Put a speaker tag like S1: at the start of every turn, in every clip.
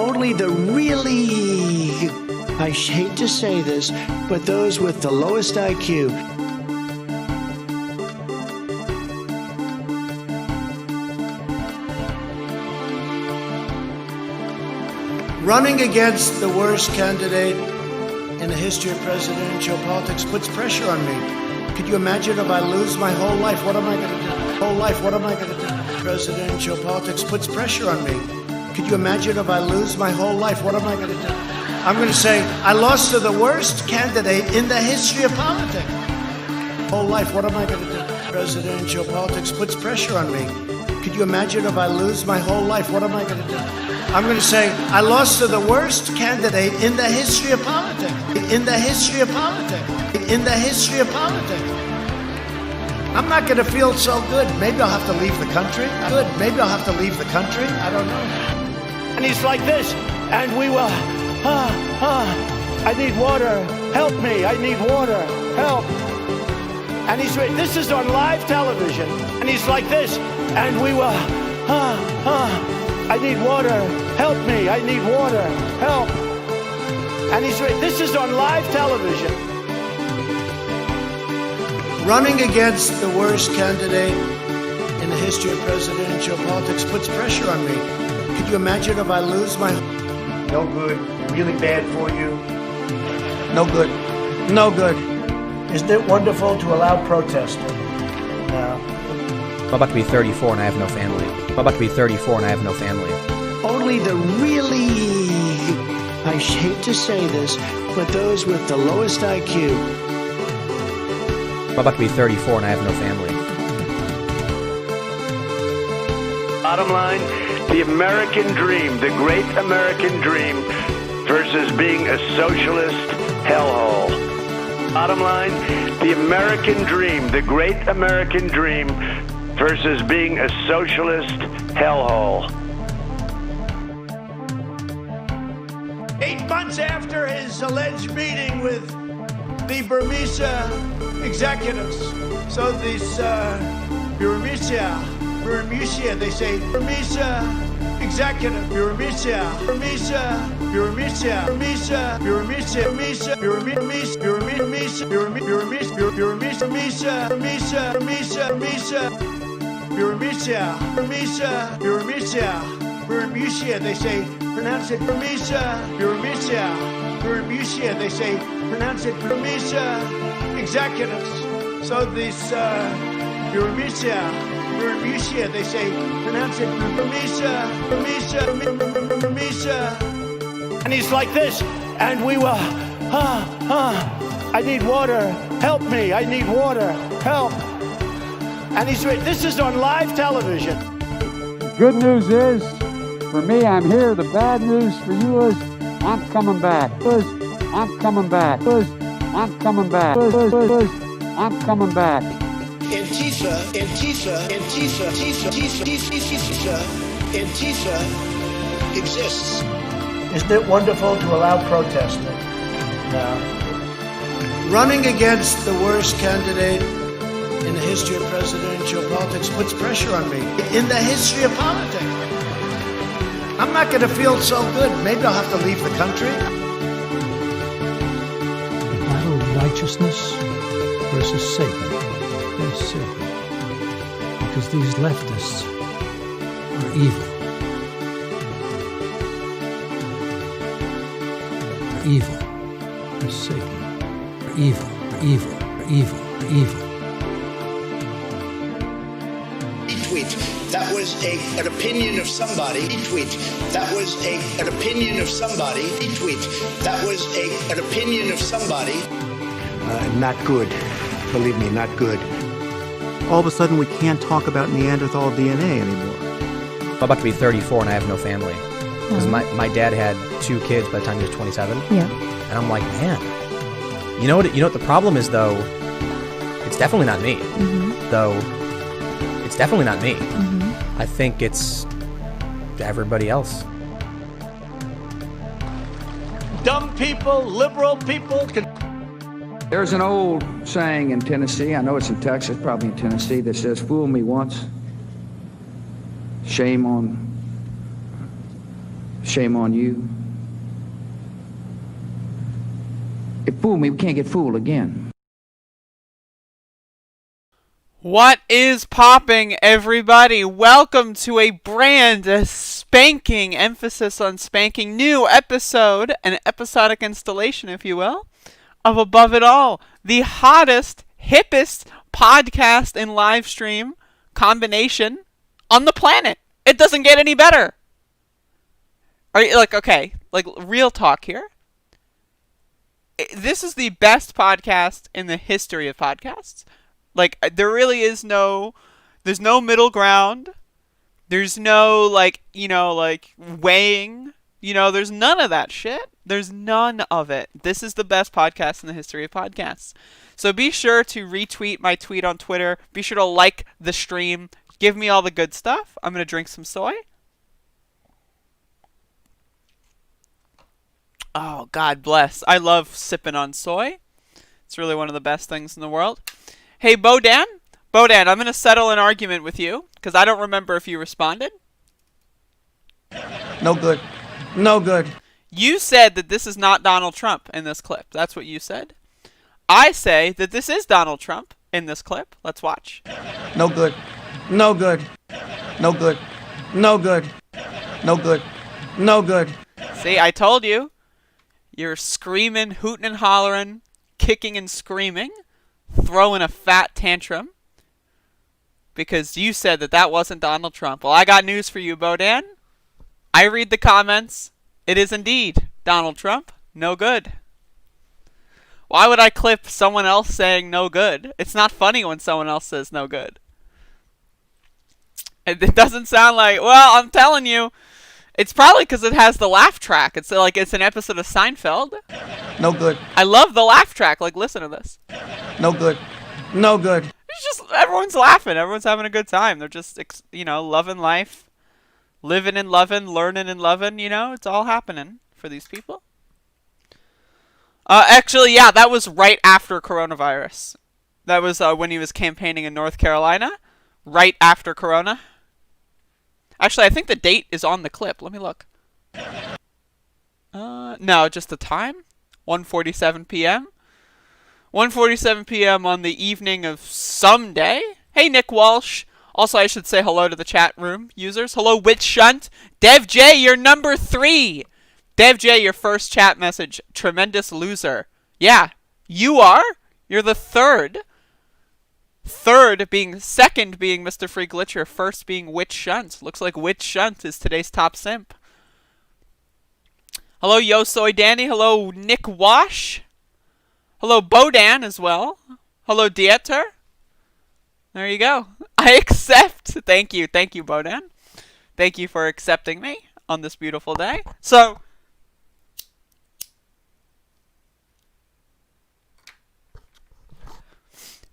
S1: Only the really, I hate to say this, but those with the lowest IQ. Running against the worst candidate in the history of presidential politics puts pressure on me. Could you imagine if I lose my whole life? What am I going to do? Whole life, what am I going to do? Presidential politics puts pressure on me. Could you imagine if I lose my whole life? What am I going to do? I'm going to say, I lost to the worst candidate in the history of politics. Whole life, what am I going to do? Presidential politics puts pressure on me. Could you imagine if I lose my whole life? What am I going to do? I'm going to say, I lost to the worst candidate in the history of politics. In the history of politics. In the history of politics. I'm not going to feel so good. Maybe I'll have to leave the country. Good. Maybe I'll have to leave the country. I don't know. And he's like this, and we will, I need water. Help me. I need water. Help. And he's, this is on live television. And he's like this, and we will, I need water. Help me. I need water. Help. And he's, this is on live television. Running against the worst candidate in the history of presidential politics puts pressure on me. Could you imagine if I lose my... No good. Really bad for you. No good. No good. Isn't it wonderful to allow protesting? No.
S2: I'm about to be 34 and I have no family. I'm about to be 34 and I have no family.
S1: Only the really, I hate to say this, but those with the lowest IQ.
S2: I'm about to be 34 and I have no family.
S3: Bottom line, the American dream, the great American dream versus being a socialist hellhole. Bottom line, the American dream, the great American dream versus being a socialist hellhole.
S1: 8 months after his alleged meeting with the Burmese executives, so these Burmese, they say Burmese executive, Burmese, Burmese, Burmese, Burmese, Burmese, Burmese, Burmese, Burmese, Burmese, Burmese, Burmese, Burmese, Burmese, Burmese, they say, pronounce it Burmese, Burmese, Burmese, they say, pronounce it Burmese executives. So these Burmese, Burmese, they say, pronounce it Burmese, Burmese, Burmese. And he's like this, and we will, I need water, help me, I need water, help. And he's, this is on live television.
S4: The good news is, for me, I'm here. The bad news for you is, I'm coming back. I'm coming back. I'm coming back. I'm coming back.
S1: Antifa, Antifa, Antifa, Antifa, Antifa, Antifa, Antifa exists. Isn't it wonderful to allow protesting? No. Running against the worst candidate in the history of presidential politics puts pressure on me. In the history of politics. I'm not going to feel so good. Maybe I'll have to leave the country.
S5: The battle of righteousness versus Satan. Yes, Satan. Because these leftists are evil. They're evil. They're Satan. They're evil. They're evil. They're evil. They're evil.
S1: Tweet. That was an opinion of somebody. Tweet. That was an opinion of somebody. Tweet. That was an opinion of somebody. Not good. Believe me, not good.
S6: All of a sudden, we can't talk about Neanderthal DNA anymore.
S2: I'm about to be 34 and I have no family. Because my dad had 2 kids by the time he was 27.
S7: Yeah.
S2: And I'm like, man, you know what the problem is, though? It's definitely not me.
S7: Mm-hmm.
S2: Though, it's definitely not me.
S7: Mm-hmm.
S2: I think it's everybody else.
S1: Dumb people, liberal people.
S8: There's an old saying in Tennessee, I know it's in Texas, probably in Tennessee, that says, fool me once, shame on Shame on you. It fooled me. We can't get fooled again.
S7: What is popping, everybody? Welcome to a brand spanking, emphasis on spanking, new episode, an episodic installation, if you will, of Above It All, the hottest, hippest podcast and live stream combination on the planet. It doesn't get any better. Are you okay, real talk here? This is the best podcast in the history of podcasts. There really is there's no middle ground. There's no, weighing. There's none of that shit. There's none of it. This is the best podcast in the history of podcasts. So be sure to retweet my tweet on Twitter. Be sure to like the stream. Give me all the good stuff. I'm going to drink some soy. Oh, God bless. I love sipping on soy. It's really one of the best things in the world. Hey, Bodan, I'm going to settle an argument with you, because I don't remember if you responded.
S6: No good. No good.
S7: You said that this is not Donald Trump in this clip. That's what you said. I say that this is Donald Trump in this clip. Let's watch.
S6: No good. No good. No good. No good. No good. No good.
S7: See, I told you. You're screaming, hooting and hollering, kicking and screaming, throwing a fat tantrum because you said that that wasn't Donald Trump. Well, I got news for you, Bodan. I read the comments. It is indeed Donald Trump. No good. Why would I clip someone else saying no good? It's not funny when someone else says no good. It doesn't sound like, well, I'm telling you. It's probably because it has the laugh track. It's like it's an episode of Seinfeld.
S6: No good.
S7: I love the laugh track. Listen to this.
S6: No good. No good.
S7: It's just everyone's laughing. Everyone's having a good time. They're just, loving life, living and loving, learning and loving. It's all happening for these people. Actually, yeah, that was right after coronavirus. That was when he was campaigning in North Carolina, right after Corona. Actually, I think the date is on the clip. Let me look. No, just the time. 1:47 p.m. 1:47 p.m. on the evening of some day. Hey, Nick Walsh. Also, I should say hello to the chat room users. Hello, Witch Shunt. Dev J, you're number 3. Dev J, your first chat message. Tremendous loser. Yeah, you are. You're the third. Second being Mr. Free Glitcher. First being Witch Shunt. Looks like Witch Shunt is today's top simp. Hello, Yo Soy Danny. Hello, Nick Wash. Hello, Bodan as well. Hello, Dieter. There you go. I accept. Thank you, Bodan. Thank you for accepting me on this beautiful day. So,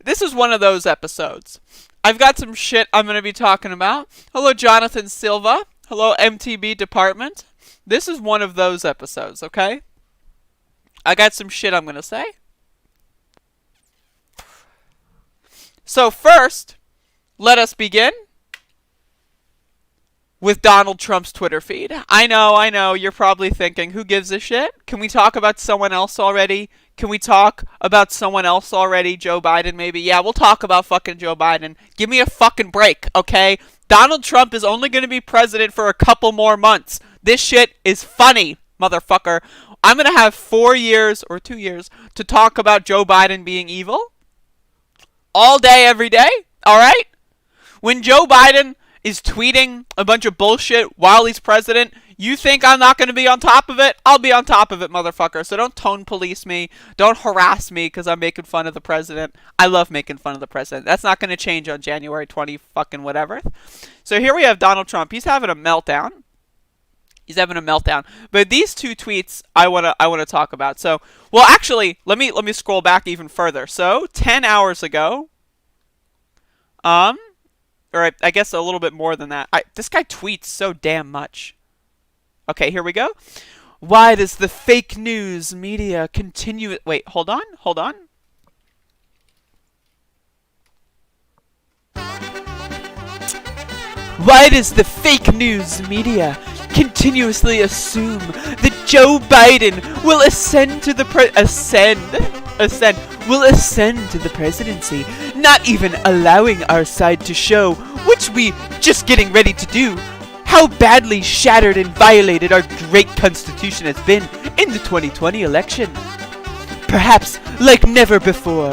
S7: this is one of those episodes. I've got some shit I'm going to be talking about. Hello, Jonathan Silva. Hello, MTB Department. This is one of those episodes, okay? I got some shit I'm going to say. So first, let us begin with Donald Trump's Twitter feed. I know, you're probably thinking, who gives a shit? Can we talk about someone else already? Joe Biden, maybe? Yeah, we'll talk about fucking Joe Biden. Give me a fucking break, okay? Donald Trump is only going to be president for a couple more months. This shit is funny, motherfucker. I'm going to have 4 years or 2 years to talk about Joe Biden being evil. All day, every day, alright? When Joe Biden is tweeting a bunch of bullshit while he's president, you think I'm not going to be on top of it? I'll be on top of it, motherfucker. So don't tone police me. Don't harass me because I'm making fun of the president. I love making fun of the president. That's not going to change on January 20 fucking whatever. So here we have Donald Trump. He's having a meltdown. But these two tweets I want to talk about. So, well, actually, let me scroll back even further. So, 10 hours ago, or I guess a little bit more than that. This guy tweets so damn much. Okay, here we go. Why does the fake news media continue? Wait, hold on. Why does the fake news media continuously assume that Joe Biden will ascend to the presidency, not even allowing our side to show, which we just getting ready to do, how badly shattered and violated our great Constitution has been in the 2020 election. Perhaps like never before,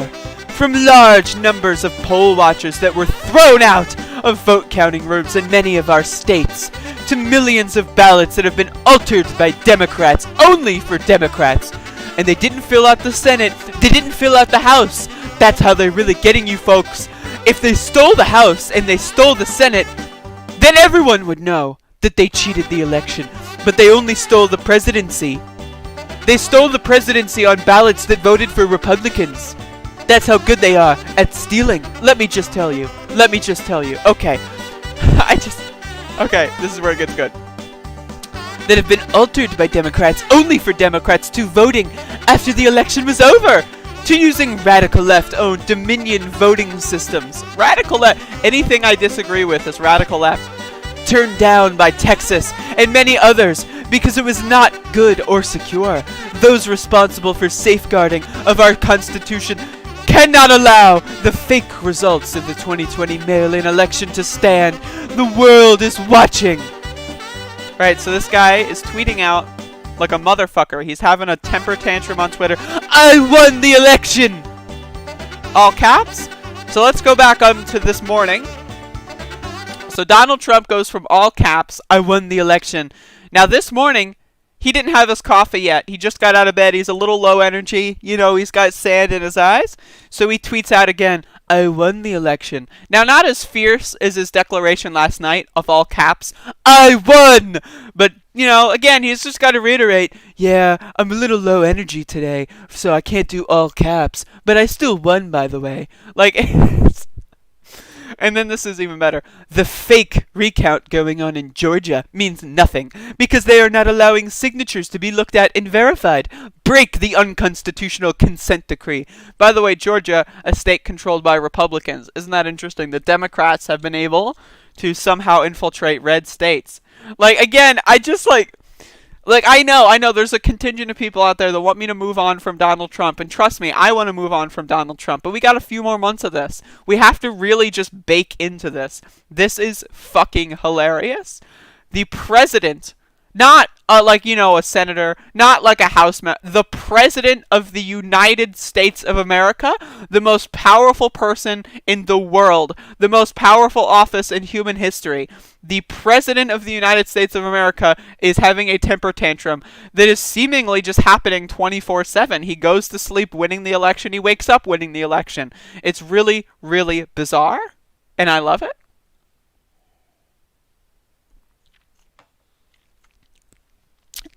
S7: from large numbers of poll watchers that were thrown out of vote counting rooms in many of our states, to millions of ballots that have been altered by Democrats only for Democrats. And they didn't fill out the Senate, they didn't fill out the House. That's how they're really getting you folks. If they stole the House and they stole the Senate, then everyone would know that they cheated the election. But they only stole the presidency. They stole the presidency on ballots that voted for Republicans. That's how good they are at stealing. Let me just tell you. Okay. Okay, this is where it gets good. That have been altered by Democrats only for Democrats to voting after the election was over, to using radical left-owned Dominion voting systems. Radical left, anything I disagree with is radical left. Turned down by Texas and many others because it was not good or secure. Those responsible for safeguarding of our Constitution cannot allow the fake results of the 2020 mail-in election to stand. The world is watching. Right, so this guy is tweeting out like a motherfucker. He's having a temper tantrum on Twitter. I won the election! All caps. So let's go back to this morning. So Donald Trump goes from all caps, I won the election. Now this morning, he didn't have his coffee yet. He just got out of bed. He's a little low energy. You know, he's got sand in his eyes. So he tweets out again, I won the election. Now, not as fierce as his declaration last night of all caps, I won! But, you know, again, he's just got to reiterate, yeah, I'm a little low energy today, so I can't do all caps. But I still won, by the way. Like, and then this is even better. The fake recount going on in Georgia means nothing because they are not allowing signatures to be looked at and verified. Break the unconstitutional consent decree. By the way, Georgia, a state controlled by Republicans. Isn't that interesting? The Democrats have been able to somehow infiltrate red states. Like, again, I know there's a contingent of people out there that want me to move on from Donald Trump. And trust me, I want to move on from Donald Trump. But we got a few more months of this. We have to really just bake into this. This is fucking hilarious. The president, not a senator, not like a house member, the president of the United States of America, the most powerful person in the world, the most powerful office in human history. The president of the United States of America is having a temper tantrum that is seemingly just happening 24/7. He goes to sleep winning the election. He wakes up winning the election. It's really, really bizarre, and I love it.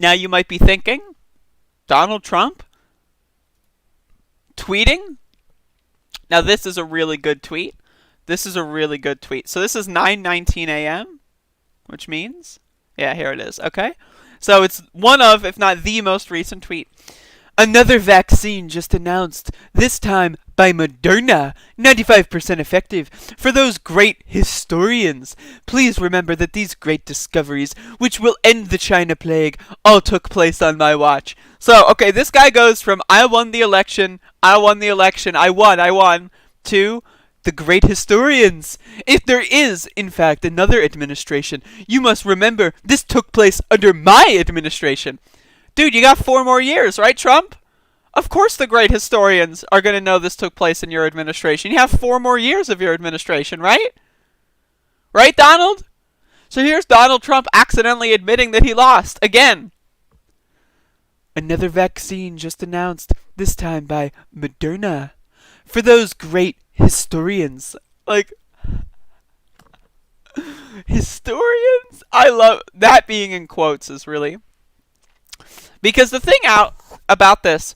S7: Now you might be thinking, Donald Trump tweeting? Now this is a really good tweet. So this is 9:19 a.m., which means, yeah, here it is, okay? So it's one of, if not the most recent tweet. Another vaccine just announced, this time by Moderna, 95% effective. For those great historians, please remember that these great discoveries, which will end the China plague, all took place on my watch. So, okay, this guy goes from I won, to the great historians. If there is, in fact, another administration, you must remember this took place under my administration. Dude, you got 4 more years, right, Trump? Of course the great historians are going to know this took place in your administration. You have 4 more years of your administration, right? Right, Donald? So here's Donald Trump accidentally admitting that he lost. Again. Another vaccine just announced, this time by Moderna. For those great historians. Like, historians? I love that being in quotes is really... Because the thing about this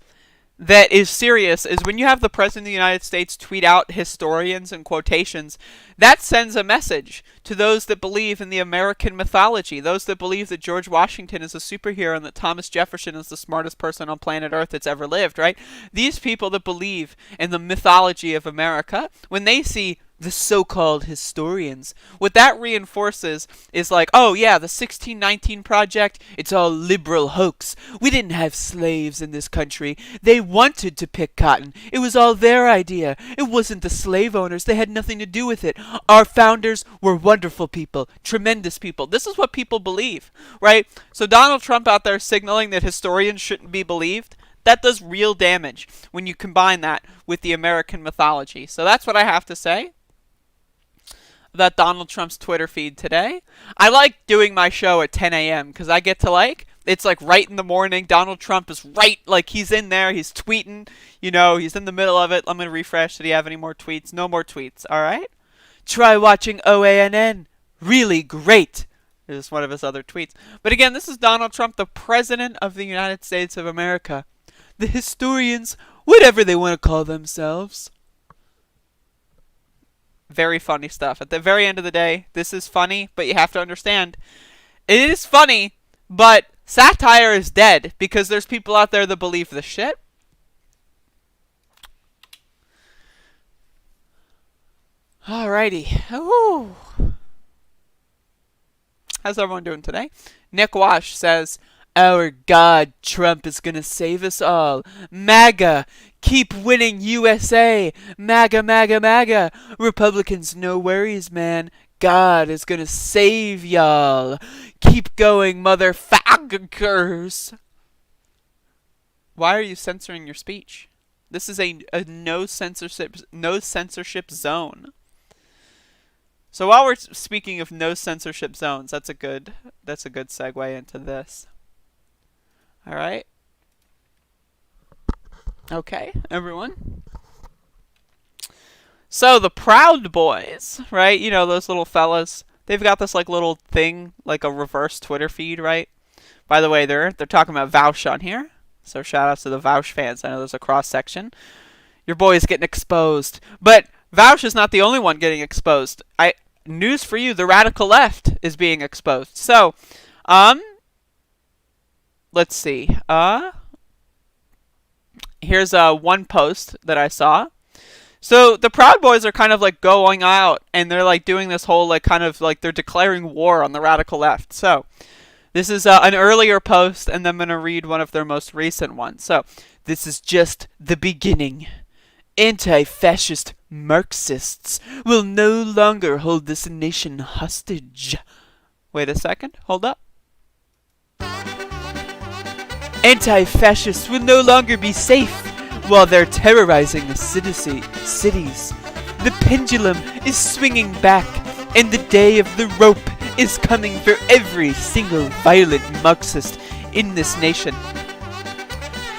S7: that is serious is when you have the President of the United States tweet out historians and quotations, that sends a message to those that believe in the American mythology, those that believe that George Washington is a superhero and that Thomas Jefferson is the smartest person on planet Earth that's ever lived, right? These people that believe in the mythology of America, when they see The so-called historians. What that reinforces is like, oh yeah, the 1619 Project, it's all liberal hoax. We didn't have slaves in this country. They wanted to pick cotton. It was all their idea. It wasn't the slave owners. They had nothing to do with it. Our founders were wonderful people, tremendous people. This is what people believe, right? So Donald Trump out there signaling that historians shouldn't be believed, that does real damage when you combine that with the American mythology. So that's what I have to say about Donald Trump's Twitter feed today. I like doing my show at 10 a.m. because I get to it's like right in the morning. Donald Trump is right, like he's in there, he's tweeting, he's in the middle of it. I'm going to refresh. Did he have any more tweets? No more tweets, all right? Try watching OANN. Really great. This is one of his other tweets. But again, this is Donald Trump, the President of the United States of America. The historians, whatever they want to call themselves. Very funny stuff. At the very end of the day, this is funny, but you have to understand, it is funny, but satire is dead because there's people out there that believe this shit. Alrighty. Ooh. How's everyone doing today? Nick Wash says, our God, Trump is gonna save us all. MAGA, keep winning USA. MAGA, MAGA, MAGA. Republicans, no worries, man. God is gonna save y'all. Keep going, motherfuckers. Why are you censoring your speech? This is a no censorship zone. So while we're speaking of no censorship zones, that's a good segue into this. All right. Okay, everyone. So the Proud Boys, right? Those little fellas. They've got this little thing, like a reverse Twitter feed, right? By the way, they're talking about Vaush on here. So shout outs to the Vaush fans. I know there's a cross section. Your boy is getting exposed. But Vaush is not the only one getting exposed. News for you, the radical left is being exposed. So, let's see. Here's one post that I saw. So the Proud Boys are kind of going out and they're doing this whole they're declaring war on the radical left. So this is an earlier post, and then I'm going to read one of their most recent ones. So this is just the beginning. Anti-fascist Marxists will no longer hold this nation hostage. Wait a second. Hold up. Anti-fascists will no longer be safe while they're terrorizing the cities. The pendulum is swinging back, and the day of the rope is coming for every single violent Marxist in this nation.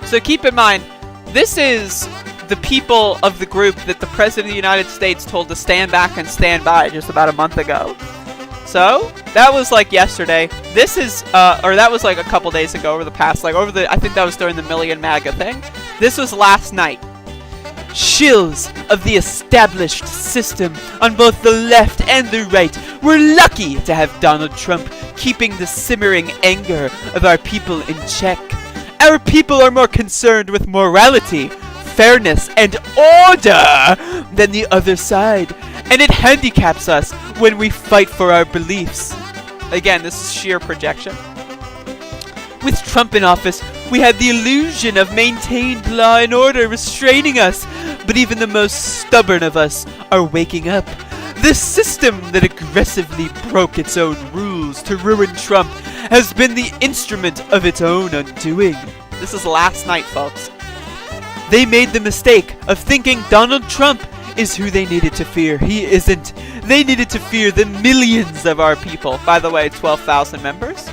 S7: So keep in mind, this is the people of the group that the President of the United States told to stand back and stand by just about a month ago. So that was yesterday. This is, or that was a couple days ago, over the past, I think that was during the Million MAGA thing. This was last night. Shills of the established system on both the left and the right were lucky to have Donald Trump keeping the simmering anger of our people in check. Our people are more concerned with morality, fairness, and order than the other side, and it handicaps us when we fight for our beliefs. Again, this is sheer projection. With Trump in office, we had the illusion of maintained law and order restraining us, but even the most stubborn of us are waking up. The system that aggressively broke its own rules to ruin Trump has been the instrument of its own undoing. This is last night, folks. They made the mistake of thinking Donald Trump is who they needed to fear. He isn't. They needed to fear the millions of our people. By the way, 12,000 members.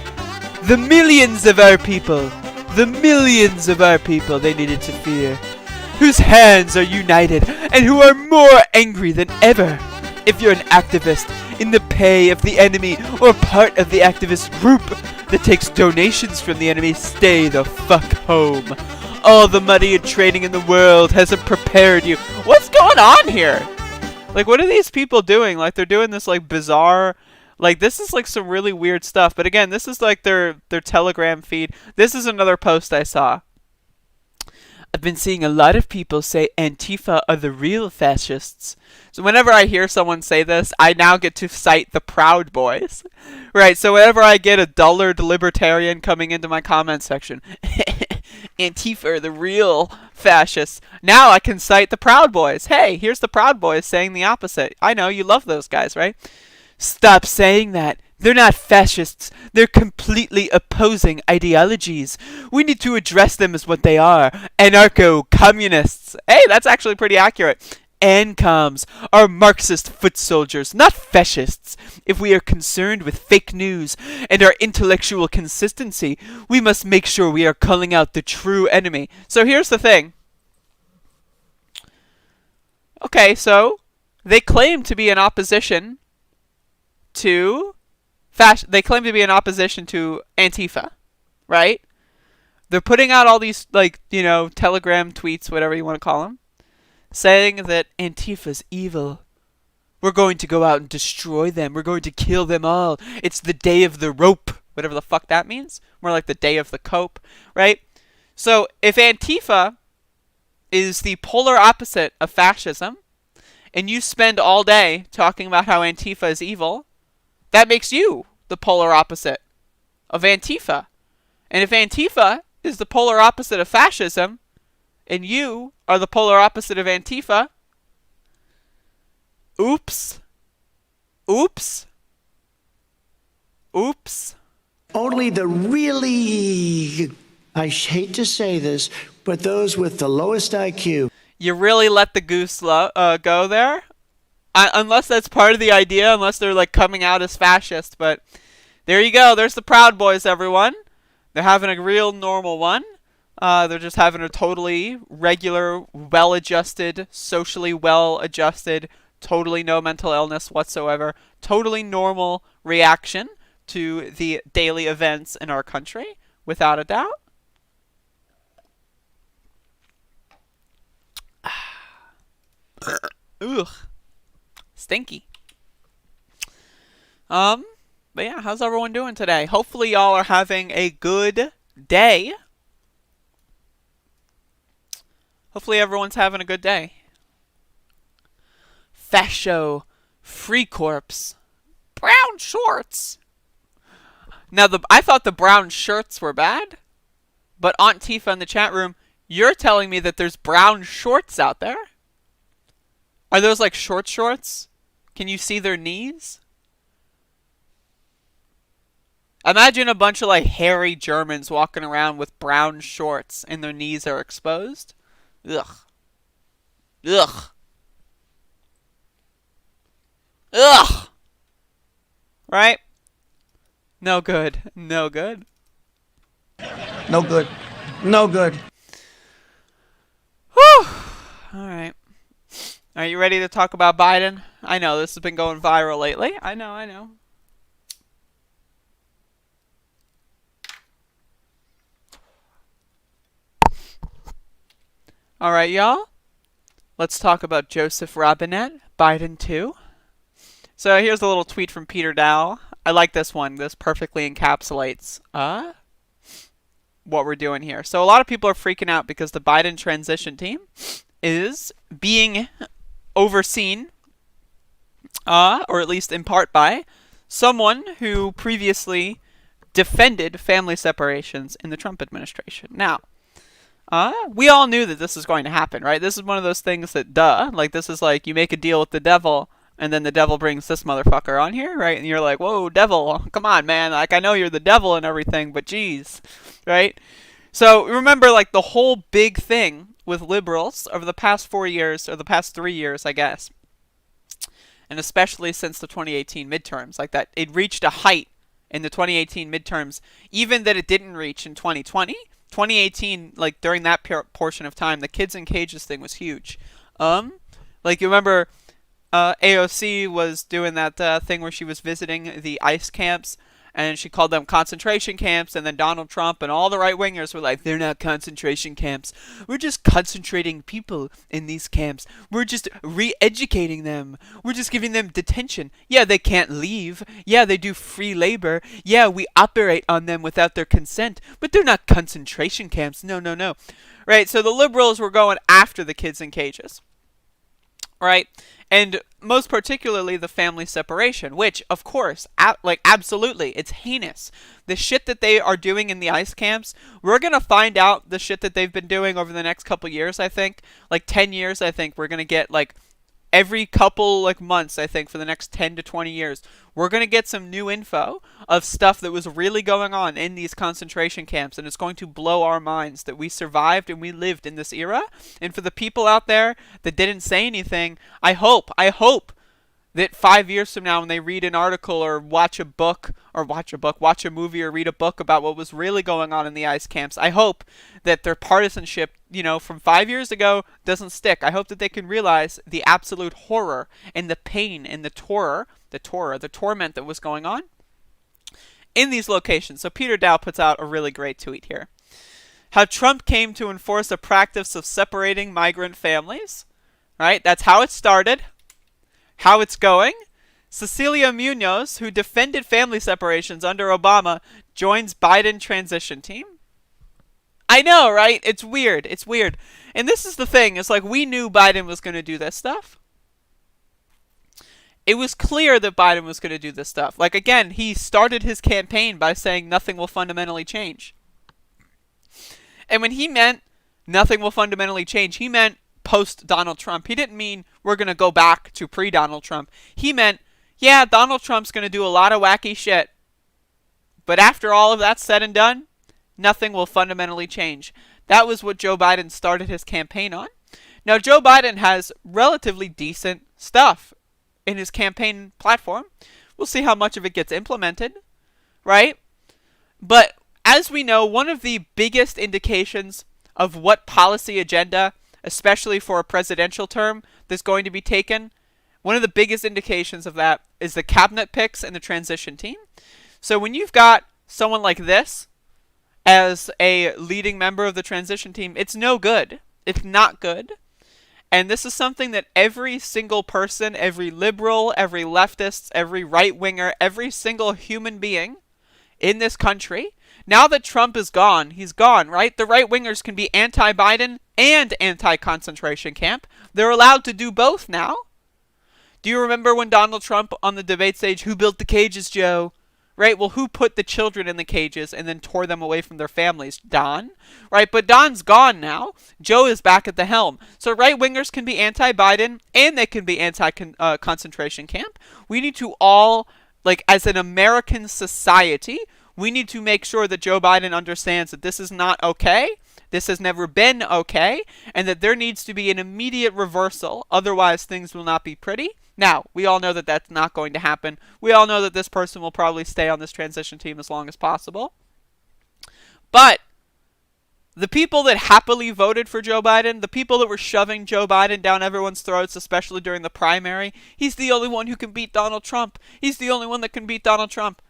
S7: The millions of our people. The millions of our people they needed to fear. Whose hands are united and who are more angry than ever. If you're an activist in the pay of the enemy or part of the activist group that takes donations from the enemy, stay the fuck home. All the money and training in the world hasn't prepared you. What's going on here? What are these people doing? They're doing this bizarre, this is some really weird stuff. But again, this is their Telegram feed. This is another post I saw. I've been seeing a lot of people say Antifa are the real fascists. So whenever I hear someone say this, I now get to cite the Proud Boys. Right, so whenever I get a dullard libertarian coming into my comment section, Antifa are the real fascists, now I can cite the Proud Boys. Hey, here's the Proud Boys saying the opposite. I know, you love those guys, right? Stop saying that. They're not fascists. They're completely opposing ideologies. We need to address them as what they are. Anarcho-communists. Hey, that's actually pretty accurate. ANCOMs are Marxist foot soldiers, not fascists. If we are concerned with fake news and our intellectual consistency, we must make sure we are calling out the true enemy. So here's the thing. Okay, so they claim to be in opposition to they claim to be in opposition to Antifa, right? They're putting out all these, like, you know, Telegram tweets, whatever you want to call them, saying that Antifa's evil. We're going to go out and destroy them. We're going to kill them all. It's the day of the rope, whatever the fuck that means. More like the day of the cope, right? So if Antifa is the polar opposite of fascism, and you spend all day talking about how Antifa is evil, that makes you the polar opposite of Antifa. And if Antifa is the polar opposite of fascism, and you are the polar opposite of Antifa, oops. Oops. Oops.
S1: Only the really, I hate to say this, but those with the lowest IQ.
S7: You really let the goose go there? Unless that's part of the idea, unless they're like coming out as fascist. But there you go. There's the Proud Boys, everyone. They're having a real normal one. They're just having a totally regular, well-adjusted, socially well-adjusted, totally no mental illness whatsoever, totally normal reaction to the daily events in our country, without a doubt. Ugh. Stinky. But yeah, how's everyone doing today? Hopefully y'all are having a good day. Hopefully everyone's having a good day. Fascio, Free Corpse, brown shorts. Now, I thought the brown shirts were bad, but Aunt Tifa in the chat room, you're telling me that there's brown shorts out there? Are those like shorts? Can you see their knees? Imagine a bunch of like hairy Germans walking around with brown shorts and their knees are exposed. Ugh. Ugh. Ugh. Right? No good. No good.
S6: No good. No good.
S7: Whew. Alright. Are you ready to talk about Biden? I know, this has been going viral lately. I know. Alright, y'all. Let's talk about Joseph Robinette, Biden 2. So here's a little tweet from Peter Dow. I like this one. This perfectly encapsulates what we're doing here. So a lot of people are freaking out because the Biden transition team is being overseen, or at least in part by, someone who previously defended family separations in the Trump administration. Now, we all knew that this was going to happen, right? This is one of those things that, like this is like you make a deal with the devil, and then the devil brings this motherfucker on here, right? And you're like, whoa, devil, come on, man. Like, I know you're the devil and everything, but geez, right? So remember, like, the whole big thing with liberals over the past 4 years, or the past 3 years, I guess, and especially since the 2018 midterms, like that, it reached a height in the 2018 midterms, even that it didn't reach in 2020. 2018, like, during that portion of time, the kids in cages thing was huge. Like, you remember, AOC was doing that thing where she was visiting the ICE camps, and she called them concentration camps, and then Donald Trump and all the right-wingers were like, they're not concentration camps. We're just concentrating people in these camps. We're just re-educating them. We're just giving them detention. Yeah, they can't leave. Yeah, they do free labor. Yeah, we operate on them without their consent, but they're not concentration camps. No, no, no. Right, so the liberals were going after the kids in cages. Right? And most particularly the family separation, which, of course, absolutely, it's heinous. The shit that they are doing in the ICE camps, we're going to find out the shit that they've been doing over the next couple years, I think. Like 10 years, I think. We're going to get, like, every couple, like, months, I think, for the next 10 to 20 years. We're going to get some new info of stuff that was really going on in these concentration camps, and it's going to blow our minds that we survived and we lived in this era. And for the people out there that didn't say anything, I hope that 5 years from now, when they read an article or watch a movie or read a book about what was really going on in the ICE camps, I hope that their partisanship, from 5 years ago doesn't stick. I hope that they can realize the absolute horror and the pain and the torment that was going on in these locations. So Peter Dow puts out a really great tweet here. How Trump came to enforce a practice of separating migrant families. Right? That's how it started. How it's going. Cecilia Munoz, who defended family separations under Obama, joins Biden transition team. I know, right? It's weird. It's weird. And this is the thing. It's like we knew Biden was going to do this stuff. It was clear that Biden was going to do this stuff. Like, again, he started his campaign by saying nothing will fundamentally change. And when he meant nothing will fundamentally change, he meant post-Donald Trump. He didn't mean we're going to go back to pre-Donald Trump. He meant, yeah, Donald Trump's going to do a lot of wacky shit. But after all of that's said and done, nothing will fundamentally change. That was what Joe Biden started his campaign on. Now, Joe Biden has relatively decent stuff in his campaign platform. We'll see how much of it gets implemented, right? But as we know, one of the biggest indications of what policy agenda, especially for a presidential term, that's going to be taken, one of the biggest indications of that is the cabinet picks and the transition team. So when you've got someone like this as a leading member of the transition team, it's no good. It's not good. And this is something that every single person, every liberal, every leftist, every right-winger, every single human being in this country, now that Trump is gone, he's gone, right? The right-wingers can be anti-Biden and anti-concentration camp. They're allowed to do both now. Do you remember when Donald Trump on the debate stage, who built the cages, Joe? Right? Well, who put the children in the cages and then tore them away from their families? Don. Right? But Don's gone now. Joe is back at the helm. So right-wingers can be anti-Biden and they can be anti-concentration camp. We need to all, like, as an American society, we need to make sure that Joe Biden understands that this is not okay. This has never been okay. And that there needs to be an immediate reversal. Otherwise, things will not be pretty. Now, we all know that that's not going to happen. We all know that this person will probably stay on this transition team as long as possible. But the people that happily voted for Joe Biden, the people that were shoving Joe Biden down everyone's throats, especially during the primary, he's the only one who can beat Donald Trump. He's the only one that can beat Donald Trump.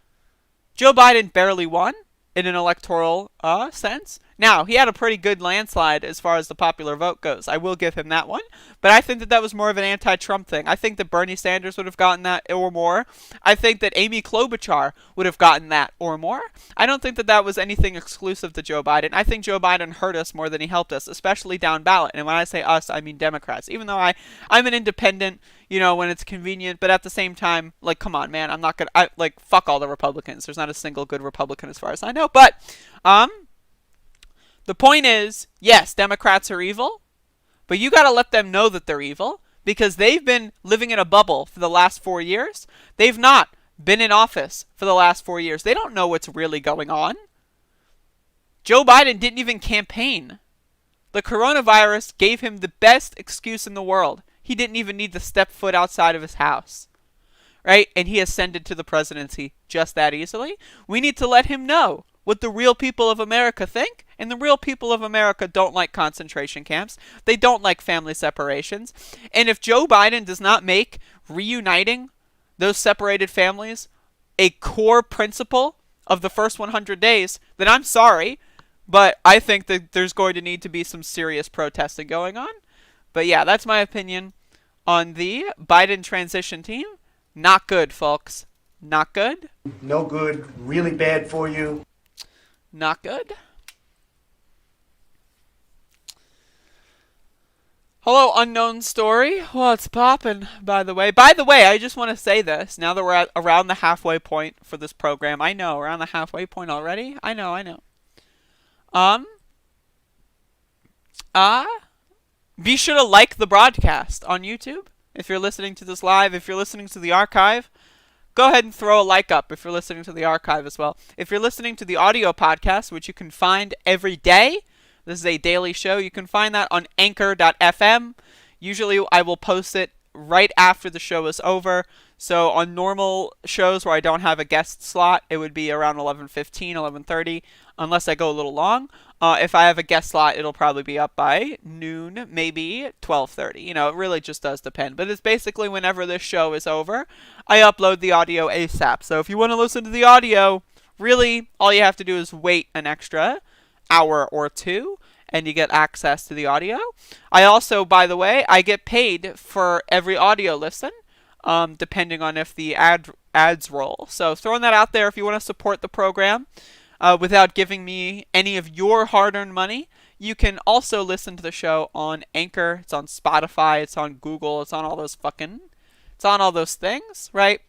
S7: Joe Biden barely won in an electoral sense. Now, he had a pretty good landslide as far as the popular vote goes. I will give him that one. But I think that that was more of an anti-Trump thing. I think that Bernie Sanders would have gotten that or more. I think that Amy Klobuchar would have gotten that or more. I don't think that that was anything exclusive to Joe Biden. I think Joe Biden hurt us more than he helped us, especially down ballot. And when I say us, I mean Democrats. Even though I'm an independent, when it's convenient. But at the same time, like, come on, man. I'm not going to, fuck all the Republicans. There's not a single good Republican as far as I know. But, the point is, yes, Democrats are evil, but you got to let them know that they're evil because they've been living in a bubble for the last 4 years. They've not been in office for the last 4 years. They don't know what's really going on. Joe Biden didn't even campaign. The coronavirus gave him the best excuse in the world. He didn't even need to step foot outside of his house. Right? And he ascended to the presidency just that easily. We need to let him know what the real people of America think. And the real people of America don't like concentration camps. They don't like family separations. And if Joe Biden does not make reuniting those separated families a core principle of the first 100 days, then I'm sorry, but I think that there's going to need to be some serious protesting going on. But yeah, that's my opinion on the Biden transition team. Not good, folks. Not good.
S1: No good, really bad for you.
S7: Not good. Hello, unknown story. What's poppin', by the way? By the way, I just want to say this, now that we're at around the halfway point for this program. I know, around the halfway point already. I know. Be sure to like the broadcast on YouTube. If you're listening to this live, if you're listening to the archive, go ahead and throw a like up if you're listening to the archive as well. If you're listening to the audio podcast, which you can find every day, this is a daily show. You can find that on anchor.fm. Usually I will post it right after the show is over. So on normal shows where I don't have a guest slot, it would be around 11:15, 11:30, unless I go a little long. If I have a guest slot, it'll probably be up by noon, maybe 12:30. You know, it really just does depend. But it's basically whenever this show is over, I upload the audio ASAP. So if you want to listen to the audio, really, all you have to do is wait an extra hour or two, and you get access to the audio. I also, by the way, I get paid for every audio listen, depending on if the ads roll. So throwing that out there, if you want to support the program without giving me any of your hard-earned money, you can also listen to the show on Anchor. It's on Spotify. It's on Google. It's on all those it's on all those things, right?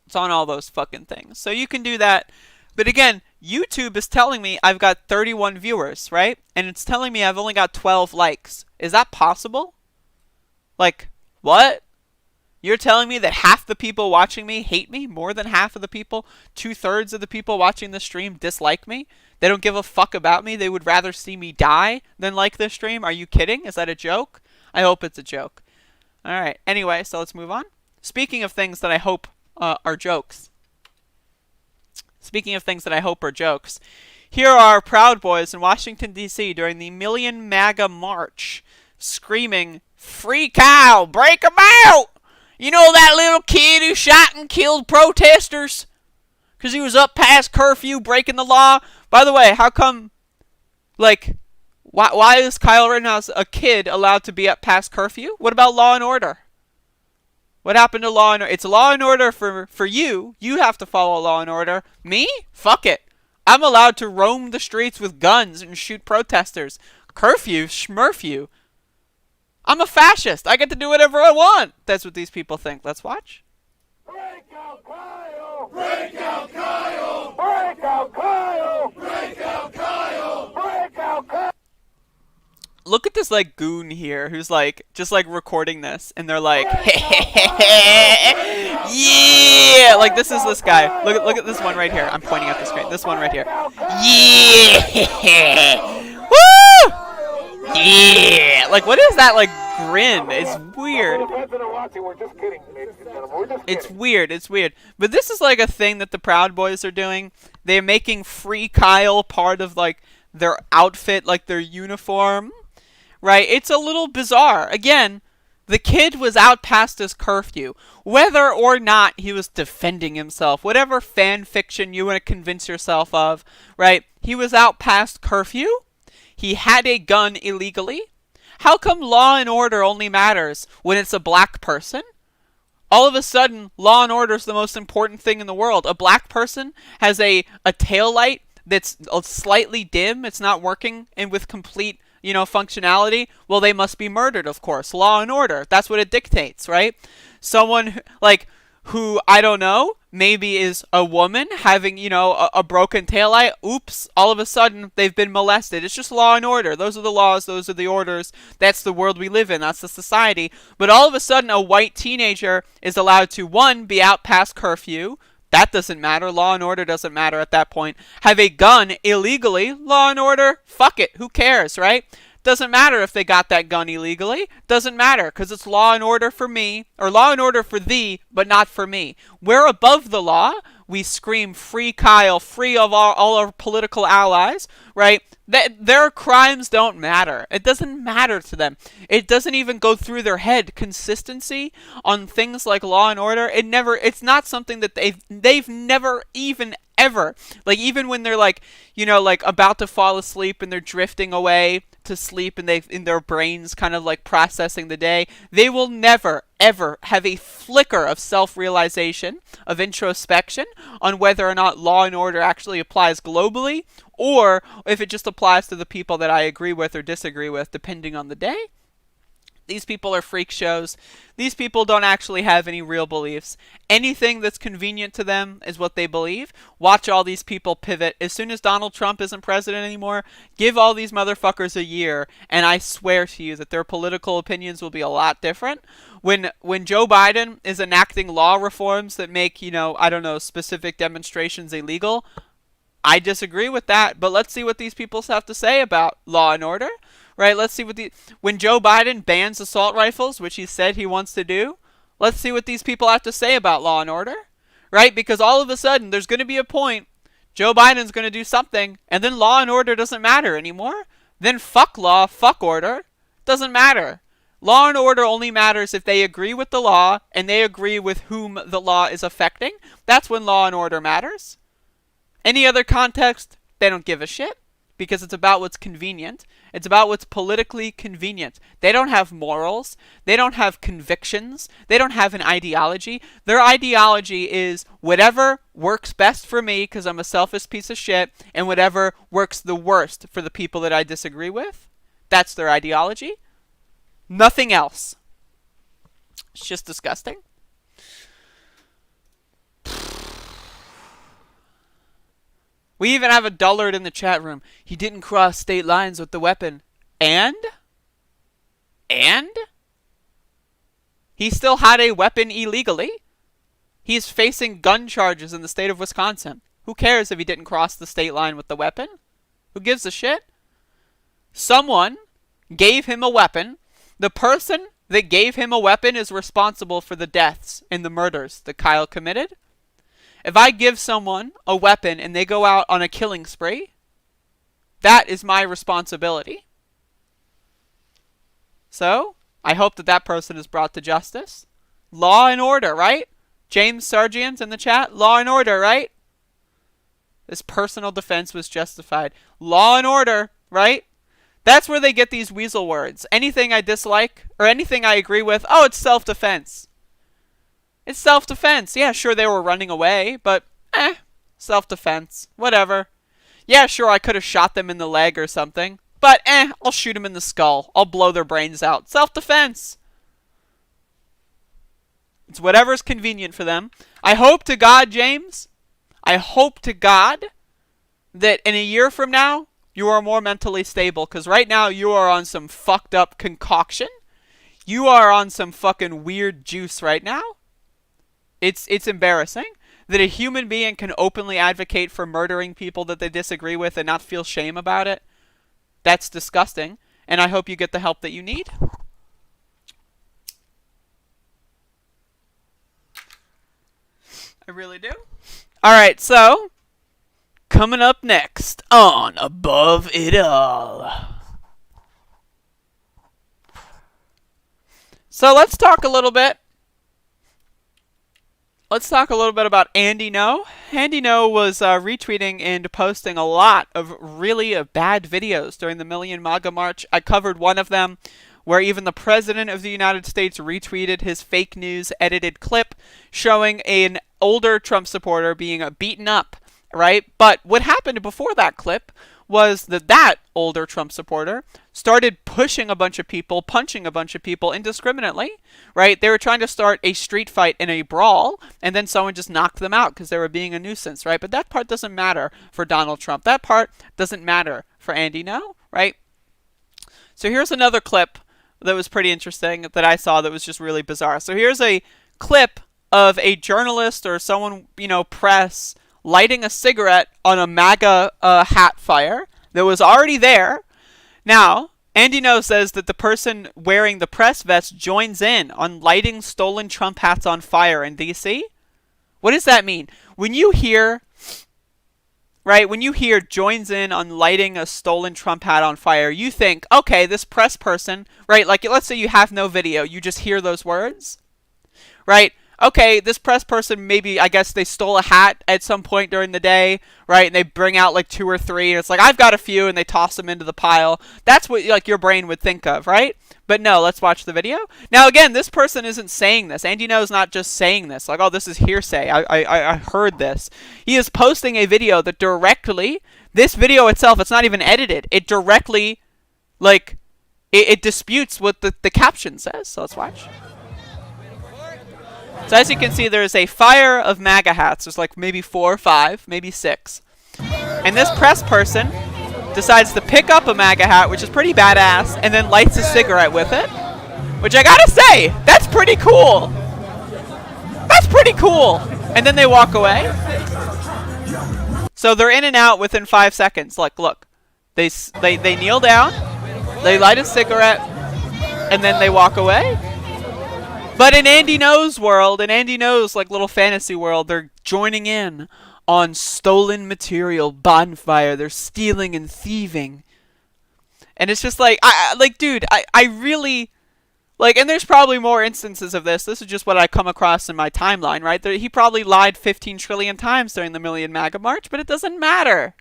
S7: It's on all those fucking things. So you can do that. But again, YouTube is telling me I've got 31 viewers, right? And it's telling me I've only got 12 likes. Is that possible? Like, what? You're telling me that half the people watching me hate me? More than half of the people? 2/3 of the people watching the stream dislike me? They don't give a fuck about me? They would rather see me die than like this stream? Are you kidding? Is that a joke? I hope it's a joke. Alright, anyway, so let's move on. Speaking of things that I hope are jokes. Speaking of things that I hope are jokes, here are Proud Boys in Washington, D.C. during the Million MAGA March, screaming, "Free Kyle, break 'em out! You know that little kid who shot and killed protesters? Because he was up past curfew, breaking the law." By the way, how come, like, why is Kyle Rittenhouse, a kid, allowed to be up past curfew? What about law and order? What happened to law and order? It's law and order for you. You have to follow law and order. Me? Fuck it. I'm allowed to roam the streets with guns and shoot protesters. Curfew? Schmurfew. I'm a fascist. I get to do whatever I want. That's what these people think. Let's watch.
S9: Break out Kyle! Break out Kyle! Break out Kyle! Break out Kyle! Break out Kyle!
S7: Look at this, like, goon here who's, like, just, like, recording this. And they're like, yeah! Like, this is this guy. Look at this one right here. I'm pointing at the screen. This one right here. Yeah! Woo! Yeah! Like, what is that, like, grin? It's weird. It's weird. It's weird. But this is, like, a thing that the Proud Boys are doing. They're making Free Kyle part of, like, their outfit, like, their uniform. Right? It's a little bizarre. Again, the kid was out past his curfew. Whether or not he was defending himself, whatever fan fiction you want to convince yourself of, right? He was out past curfew. He had a gun illegally. How come law and order only matters when it's a black person? All of a sudden, law and order is the most important thing in the world. A black person has a tail light that's slightly dim. It's not working and with complete, you know, functionality. Well, they must be murdered, of course. Law and order. That's what it dictates, right? Someone, like, who, I don't know, maybe is a woman having, you know, a broken taillight. Oops, all of a sudden, they've been molested. It's just law and order. Those are the laws. Those are the orders. That's the world we live in. That's the society. But all of a sudden, a white teenager is allowed to, one, be out past curfew. That doesn't matter. Law and order doesn't matter at that point. Have a gun illegally. Law and order, fuck it. Who cares, right? Doesn't matter if they got that gun illegally. Doesn't matter, because it's law and order for me, or law and order for thee, but not for me. We're above the law. we scream free Kyle, free of all our political allies, right? Their crimes don't matter. It doesn't matter to them. It doesn't even go through their head. Consistency on things like law and order, it's not something that they've never even ever, like, even when they're like, you know, like about to fall asleep and they're drifting away to sleep and they've in their brains kind of like processing the day, they will never ever have a flicker of self-realization, of introspection on whether or not law and order actually applies globally, or if it just applies to the people that I agree with or disagree with, depending on the day. These people are freak shows. These people don't actually have any real beliefs. Anything that's convenient to them is what they believe. Watch all these people pivot. As soon as Donald Trump isn't president anymore, give all these motherfuckers a year, and I swear to you that their political opinions will be a lot different. When Joe Biden is enacting law reforms that make, you know, I don't know, specific demonstrations illegal, I disagree with that. But let's see what these people have to say about law and order. Right, let's see when Joe Biden bans assault rifles, which he said he wants to do, let's see what these people have to say about law and order, right? Because all of a sudden, there's going to be a point, Joe Biden's going to do something, and then law and order doesn't matter anymore. Then fuck law, fuck order, doesn't matter. Law and order only matters if they agree with the law, and they agree with whom the law is affecting. That's when law and order matters. Any other context, they don't give a shit, because it's about what's convenient. It's about what's politically convenient. They don't have morals. They don't have convictions. They don't have an ideology. Their ideology is whatever works best for me because I'm a selfish piece of shit, and whatever works the worst for the people that I disagree with. That's their ideology. Nothing else. It's just disgusting. We even have a dullard in the chat room. He didn't cross state lines with the weapon. And? He still had a weapon illegally. He's facing gun charges in the state of Wisconsin. Who cares if he didn't cross the state line with the weapon? Who gives a shit? Someone gave him a weapon. The person that gave him a weapon is responsible for the deaths and the murders that Kyle committed. If I give someone a weapon and they go out on a killing spree, that is my responsibility. So, I hope that that person is brought to justice. Law and order, right? James Sargent in the chat, law and order, right? This personal defense was justified. Law and order, right? That's where they get these weasel words. Anything I dislike or anything I agree with, oh, it's self-defense. It's self-defense. Yeah, sure, they were running away, but self-defense. Whatever. Yeah, sure, I could have shot them in the leg or something, but I'll shoot them in the skull. I'll blow their brains out. Self-defense. It's whatever's convenient for them. I hope to God, James, I hope to God that in a year from now, you are more mentally stable, because right now you are on some fucked up concoction. You are on some fucking weird juice right now. It's embarrassing that a human being can openly advocate for murdering people that they disagree with and not feel shame about it. That's disgusting, and I hope you get the help that you need. I really do. Alright, so, coming up next on Above It All. So let's talk a little bit. Let's talk a little bit about Andy No. Andy No was retweeting and posting a lot of really bad videos during the Million MAGA March. I covered one of them where even the President of the United States retweeted his fake news edited clip showing an older Trump supporter being beaten up, right? But what happened before that clip was that older Trump supporter started pushing a bunch of people, punching a bunch of people indiscriminately, right? They were trying to start a street fight and a brawl, and then someone just knocked them out because they were being a nuisance, right? But that part doesn't matter for Donald Trump. That part doesn't matter for Andy No, right? So here's another clip that was pretty interesting that I saw that was just really bizarre. So here's a clip of a journalist or someone, press, lighting a cigarette on a MAGA hat fire that was already there. Now, Andy No says that the person wearing the press vest joins in on lighting stolen Trump hats on fire in D.C. What does that mean? when you hear, right, when you hear joins in on lighting a stolen Trump hat on fire, you think, okay, this press person, right, like let's say you have no video, you just hear those words, right? Okay, this press person, maybe, I guess they stole a hat at some point during the day, right? And they bring out like 2 or 3, and it's like, I've got a few, and they toss them into the pile. That's what like your brain would think of, right? But no, let's watch the video. Now, again, this person isn't saying this. Andy knows not just saying this, like, oh, this is hearsay. I heard this. He is posting a video that directly, this video itself, it's not even edited. It directly, like, it disputes what the caption says. So let's watch. So as you can see, there is a fire of MAGA hats. There's like maybe 4 or 5, maybe 6. And this press person decides to pick up a MAGA hat, which is pretty badass, and then lights a cigarette with it. Which I gotta say, that's pretty cool. That's pretty cool. And then they walk away. So they're in and out within 5 seconds. Like, look. They kneel down, they light a cigarette, and then they walk away. But in Andy Knows world, in Andy Knows like little fantasy world, they're joining in on stolen material bonfire. They're stealing and thieving. And it's just like, dude, I really, like, and there's probably more instances of this. This is just what I come across in my timeline, right? He probably lied 15 trillion times during the Million MAGA March, but it doesn't matter.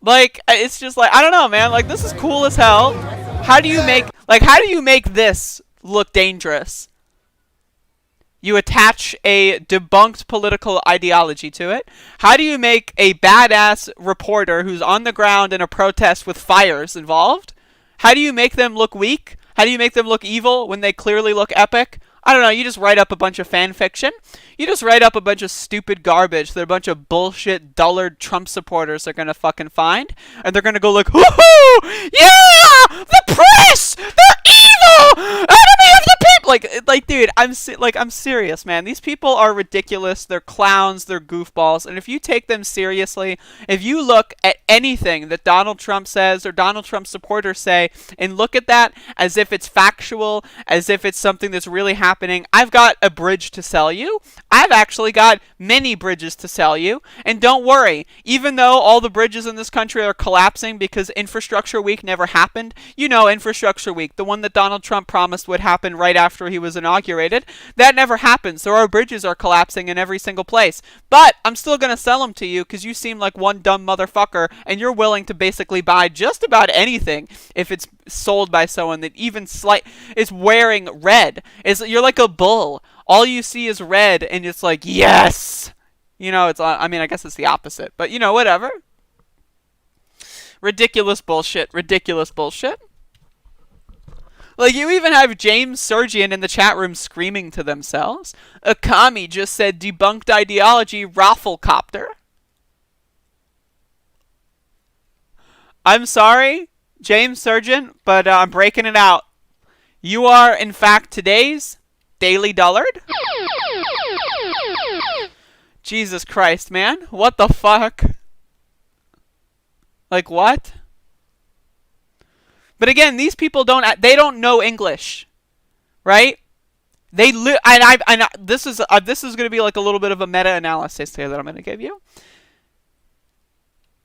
S7: Like, it's just like, I don't know, man. Like, this is cool as hell. How do you make this look dangerous? You attach a debunked political ideology to it. How do you make a badass reporter who's on the ground in a protest with fires involved? How do you make them look weak? How do you make them look evil when they clearly look epic? I don't know, you just write up a bunch of fan fiction. You just write up a bunch of stupid garbage that a bunch of bullshit, dullard Trump supporters are gonna fucking find. And they're gonna go like, woohoo! Yeah! The press! They're evil! Enemy of the people! Like, dude, I'm serious, man. These people are ridiculous. They're clowns. They're goofballs. And if you take them seriously, if you look at anything that Donald Trump says or Donald Trump supporters say, and look at that as if it's factual, as if it's something that's really happening, I've got a bridge to sell you. I've actually got many bridges to sell you. And don't worry, even though all the bridges in this country are collapsing because Infrastructure Week never happened, you know, Infrastructure Week, the one that Donald Trump promised would happen right after he was inaugurated, that never happened. So our bridges are collapsing in every single place. But I'm still going to sell them to you because you seem like one dumb motherfucker and you're willing to basically buy just about anything if it's sold by someone that even is wearing red. You're like a bull. All you see is red and it's like, yes! You know, I mean, I guess it's the opposite, but you know, whatever. Ridiculous bullshit. Ridiculous bullshit. Like, you even have James Surgeon in the chat room screaming to themselves. A commie just said debunked ideology, Rafflecopter. I'm sorry, James Surgeon, but I'm breaking it out. You are, in fact, today's Daily Dullard. Jesus Christ, man. What the fuck? Like, what? But again, these people don't know English, right? This is going to be like a little bit of a meta-analysis here that I'm going to give you.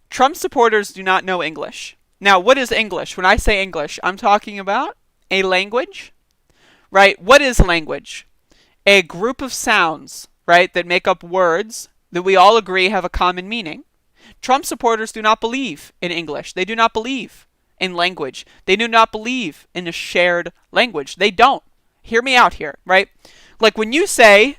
S7: Trump supporters do not know English. Now, what is English? When I say English, I'm talking about a language, right? What is language? A group of sounds, right, that make up words that we all agree have a common meaning. Trump supporters do not believe in English. They do not believe in language. They do not believe in a shared language. They don't. Hear me out here, right? Like when you say,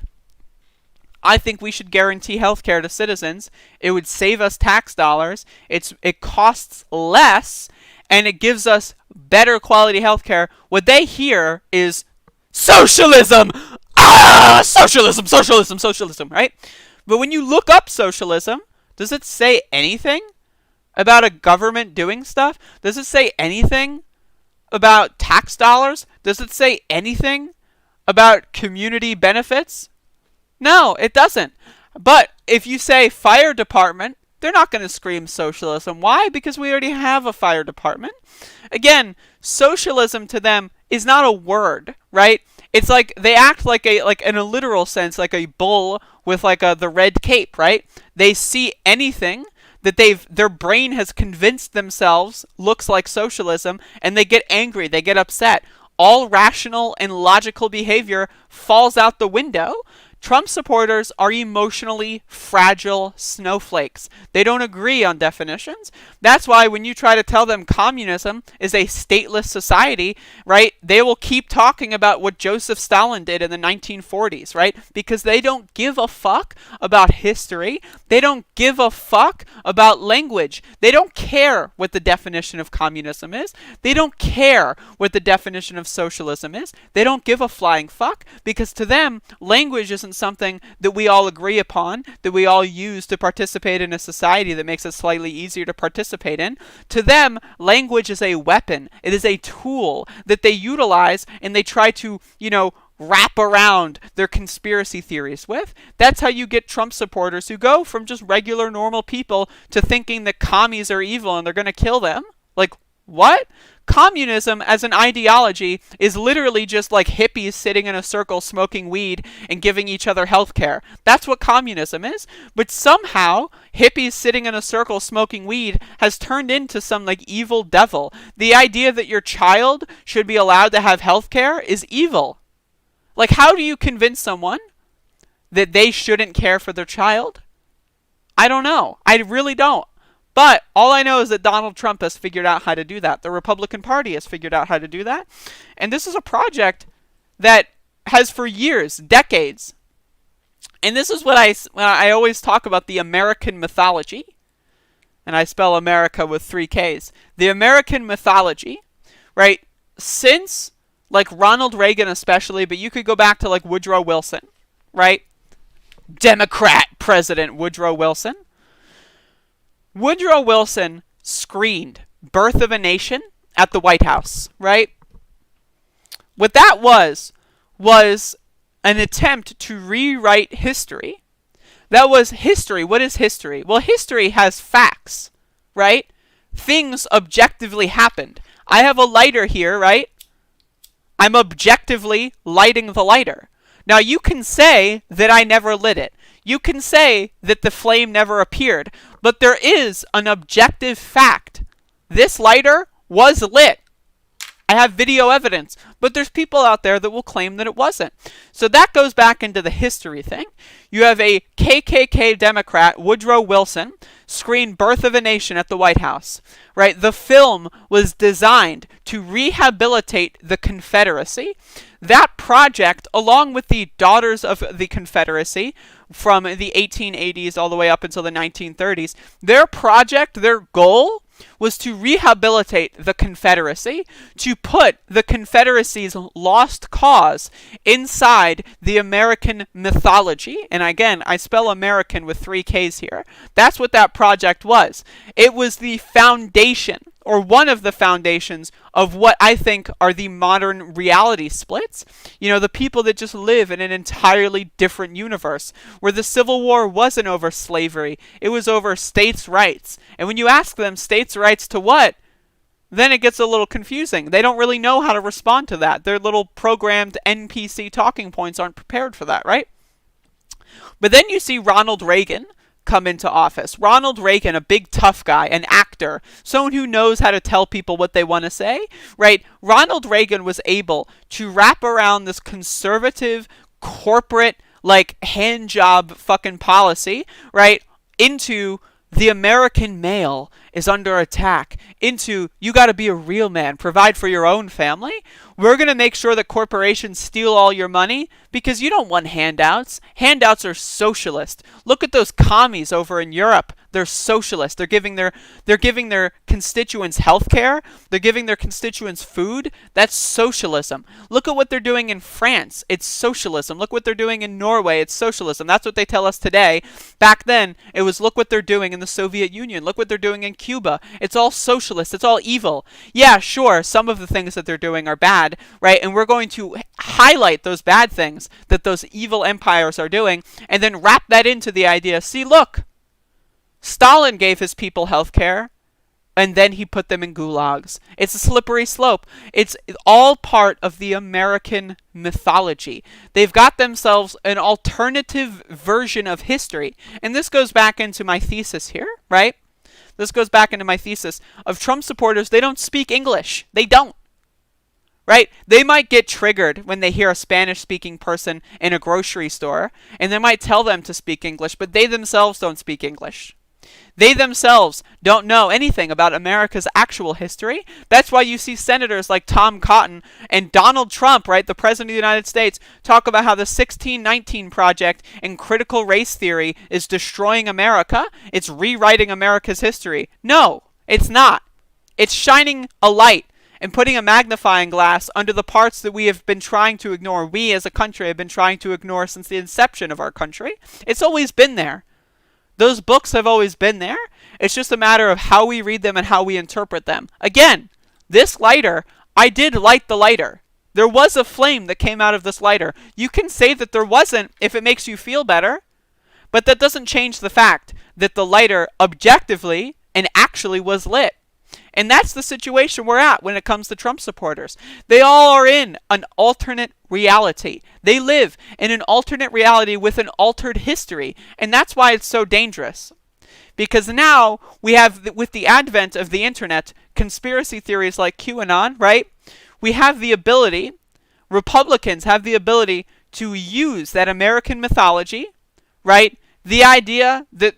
S7: I think we should guarantee healthcare to citizens, it would save us tax dollars, it costs less, and it gives us better quality healthcare. What they hear is socialism! Ah! Socialism, socialism, socialism, right? But when you look up socialism, does it say anything about a government doing stuff? Does it say anything about tax dollars? Does it say anything about community benefits? No, it doesn't. But if you say fire department, they're not going to scream socialism. Why? Because we already have a fire department. Again, socialism to them is not a word, right? It's like they act like in a literal sense, like a bull with like the red cape, right? They see anything that their brain has convinced themselves looks like socialism, and they get angry, they get upset. All rational and logical behavior falls out the window. Trump supporters are emotionally fragile snowflakes. They don't agree on definitions. That's why when you try to tell them communism is a stateless society, right, they will keep talking about what Joseph Stalin did in the 1940s, right? Because they don't give a fuck about history. They don't give a fuck about language. They don't care what the definition of communism is. They don't care what the definition of socialism is. They don't give a flying fuck, because to them, language isn't something that we all agree upon, that we all use to participate in a society that makes it slightly easier to participate in. To them, language is a weapon. It is a tool that they utilize, and they try to, wrap around their conspiracy theories with. That's how you get Trump supporters who go from just regular normal people to thinking that commies are evil and they're going to kill them. Like, what? Communism as an ideology is literally just like hippies sitting in a circle smoking weed and giving each other health care. That's what communism is. But somehow, hippies sitting in a circle smoking weed has turned into some like evil devil. The idea that your child should be allowed to have health care is evil. Like, how do you convince someone that they shouldn't care for their child? I don't know. I really don't. But all I know is that Donald Trump has figured out how to do that. The Republican Party has figured out how to do that. And this is a project that has for years, decades. And this is what I always talk about, the American mythology. And I spell America with 3 Ks. The American mythology, right? Since like Ronald Reagan especially, but you could go back to like Woodrow Wilson, right? Democrat President Woodrow Wilson. Woodrow Wilson screened Birth of a Nation at the White House, right? What that was an attempt to rewrite history. That was history. What is history? Well, history has facts, right? Things objectively happened. I have a lighter here, right? I'm objectively lighting the lighter. Now, you can say that I never lit it. You can say that the flame never appeared, but there is an objective fact. This lighter was lit. I have video evidence, but there's people out there that will claim that it wasn't. So that goes back into the history thing. You have a KKK Democrat, Woodrow Wilson, screen Birth of a Nation at the White House, right? The film was designed to rehabilitate the Confederacy. That project, along with the Daughters of the Confederacy from the 1880s all the way up until the 1930s, their project, their goal was to rehabilitate the Confederacy, to put the Confederacy's lost cause inside the American mythology. And again, I spell American with 3 Ks here. That's what that project was. It was the foundation, or one of the foundations, of what I think are the modern reality splits. The people that just live in an entirely different universe, where the Civil War wasn't over slavery, it was over states' rights. And when you ask them states' rights to what, then it gets a little confusing. They don't really know how to respond to that. Their little programmed NPC talking points aren't prepared for that, right? But then you see Ronald Reagan come into office. Ronald Reagan, a big tough guy, an actor, someone who knows how to tell people what they want to say, right? Ronald Reagan was able to wrap around this conservative, corporate, like, hand job fucking policy, right, into the American male is under attack, into you got to be a real man, provide for your own family. We're going to make sure that corporations steal all your money because you don't want handouts. Handouts are socialist. Look at those commies over in Europe. They're socialist. They're giving their constituents health care. They're giving their constituents food. That's socialism. Look at what they're doing in France. It's socialism. Look what they're doing in Norway. It's socialism. That's what they tell us today. Back then, it was look what they're doing in the Soviet Union. Look what they're doing in Cuba. It's all socialist. It's all evil. Yeah, sure, some of the things that they're doing are bad, right? And we're going to highlight those bad things that those evil empires are doing and then wrap that into the idea, see, look, Stalin gave his people health care. and then he put them in gulags. It's a slippery slope. It's all part of the American mythology. They've got themselves an alternative version of history. And this goes back into my thesis here, right? This goes back into my thesis of Trump supporters. They don't speak English. They don't. Right? They might get triggered when they hear a Spanish-speaking person in a grocery store, and they might tell them to speak English, but they themselves don't speak English. They themselves don't know anything about America's actual history. That's why you see senators like Tom Cotton and Donald Trump, right, the President of the United States, talk about how the 1619 Project and critical race theory is destroying America. It's rewriting America's history. No, it's not. It's shining a light and putting a magnifying glass under the parts that we have been trying to ignore. We as a country have been trying to ignore since the inception of our country. It's always been there. Those books have always been there. It's just a matter of how we read them and how we interpret them. Again, this lighter, I did light the lighter. There was a flame that came out of this lighter. You can say that there wasn't if it makes you feel better, but that doesn't change the fact that the lighter objectively and actually was lit. And that's the situation we're at when it comes to Trump supporters. They all are in an alternate reality. They live in an alternate reality with an altered history. And that's why it's so dangerous. Because now we have, with the advent of the internet, conspiracy theories like QAnon, right? We have the ability, Republicans have the ability to use that American mythology, right? The idea that,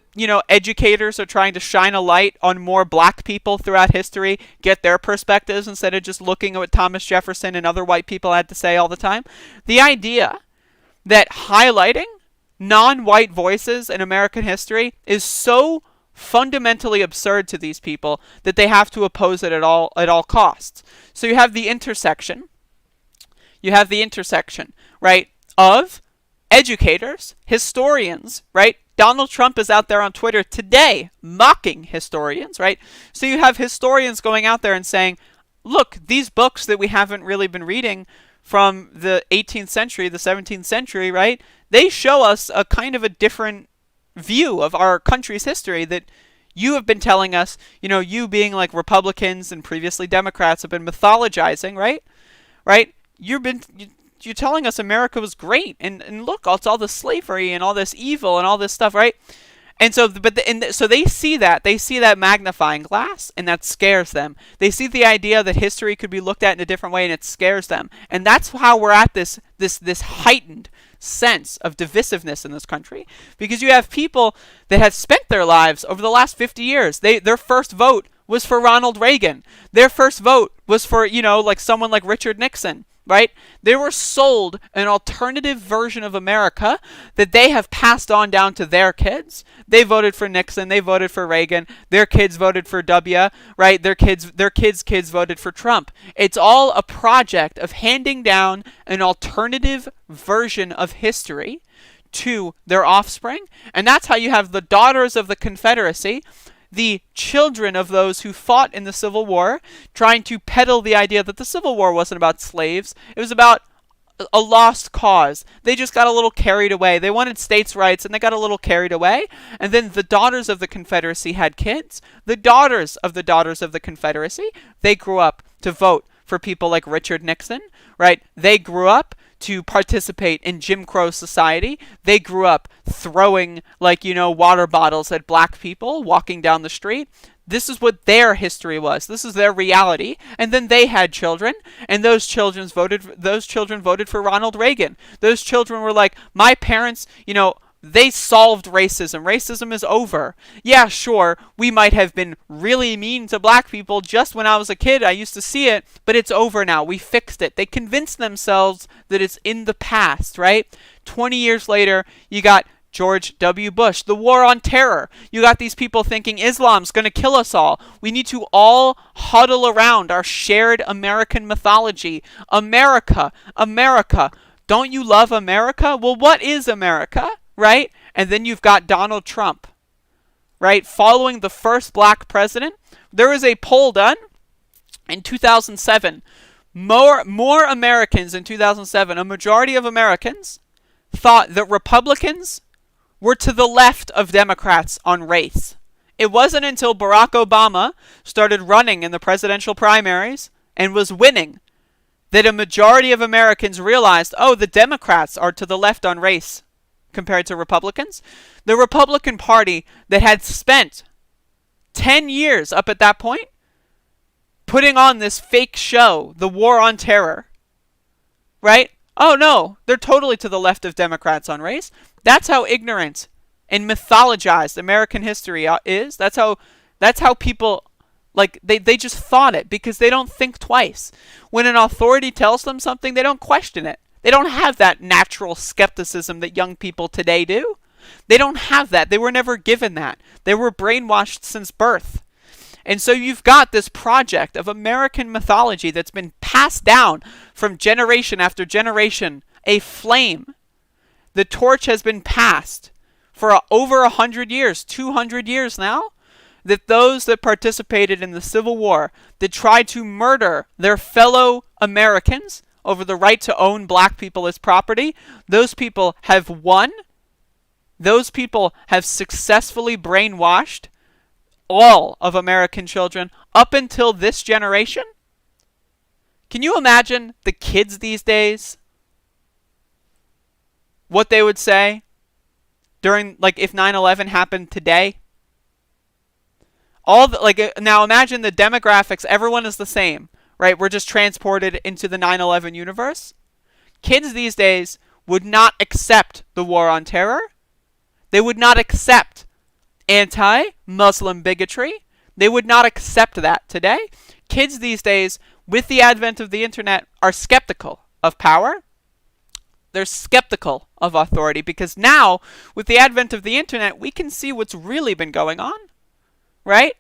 S7: educators are trying to shine a light on more black people throughout history, get their perspectives instead of just looking at what Thomas Jefferson and other white people had to say all the time. The idea that highlighting non-white voices in American history is so fundamentally absurd to these people that they have to oppose it at all costs. So you have the intersection. Right, of educators, historians, right? Donald Trump is out there on Twitter today mocking historians, right? So you have historians going out there and saying, look, these books that we haven't really been reading from the 18th century, the 17th century, right? They show us a kind of a different view of our country's history that you have been telling us, you being like Republicans and previously Democrats have been mythologizing, right? Right? You're telling us America was great, and look, it's all this slavery and all this evil and all this stuff, right? And so, so they see that magnifying glass, and that scares them. They see the idea that history could be looked at in a different way, and it scares them. And that's how we're at this heightened sense of divisiveness in this country, because you have people that have spent their lives over the last 50 years. Their first vote was for Ronald Reagan. Their first vote was for, like someone like Richard Nixon. Right? They were sold an alternative version of America that they have passed on down to their kids. They voted for Nixon. They voted for Reagan. Their kids voted for W. Right? Their kids' voted for Trump. It's all a project of handing down an alternative version of history to their offspring. And that's how you have the daughters of the Confederacy, the children of those who fought in the Civil War, trying to peddle the idea that the Civil War wasn't about slaves. It was about a lost cause. They just got a little carried away. They wanted states' rights, and they got a little carried away. And then the daughters of the Confederacy had kids. The daughters of the Confederacy, they grew up to vote for people like Richard Nixon, right? They grew up to participate in Jim Crow society. They grew up throwing, water bottles at black people walking down the street. This is what their history was. This is their reality. And then they had children, and those children voted for Ronald Reagan. Those children were like, my parents, they solved racism. Racism is over. Yeah, sure, we might have been really mean to black people just when I was a kid. I used to see it, but it's over now. We fixed it. They convinced themselves that it's in the past, right? 20 years later, you got George W. Bush, the war on terror. You got these people thinking Islam's going to kill us all. We need to all huddle around our shared American mythology. America, America. Don't you love America? Well, what is America? Right? And then you've got Donald Trump, right? Following the first black president. There was a poll done in 2007. More Americans in 2007, a majority of Americans, thought that Republicans were to the left of Democrats on race It wasn't until Barack Obama started running in the presidential primaries and was winning that a majority of Americans realized, oh, the Democrats are to the left on race compared to Republicans. The Republican Party that had spent 10 years up at that point putting on this fake show, the war on terror, right? Oh no, they're totally to the left of Democrats on race. That's how ignorant and mythologized American history is. That's how people, like, they just thought it because they don't think twice. When an authority tells them something, they don't question it. They don't have that natural skepticism that young people today do. They don't have that. They were never given that. They were brainwashed since birth. And so you've got this project of American mythology that's been passed down from generation after generation, a flame. The torch has been passed for over 100 years, 200 years now, that those that participated in the Civil War, that tried to murder their fellow Americans over the right to own black people as property, those people have won. Those people have successfully brainwashed all of American children up until this generation. Can you imagine the kids these days? What they would say during, like, if 9/11 happened today? Now imagine the demographics, everyone is the same, right? We're just transported into the 9/11 universe. Kids these days would not accept the war on terror. They would not accept anti-Muslim bigotry. They would not accept that today. Kids these days, with the advent of the internet, are skeptical of power. They're skeptical of authority because now, with the advent of the internet, we can see what's really been going on, right?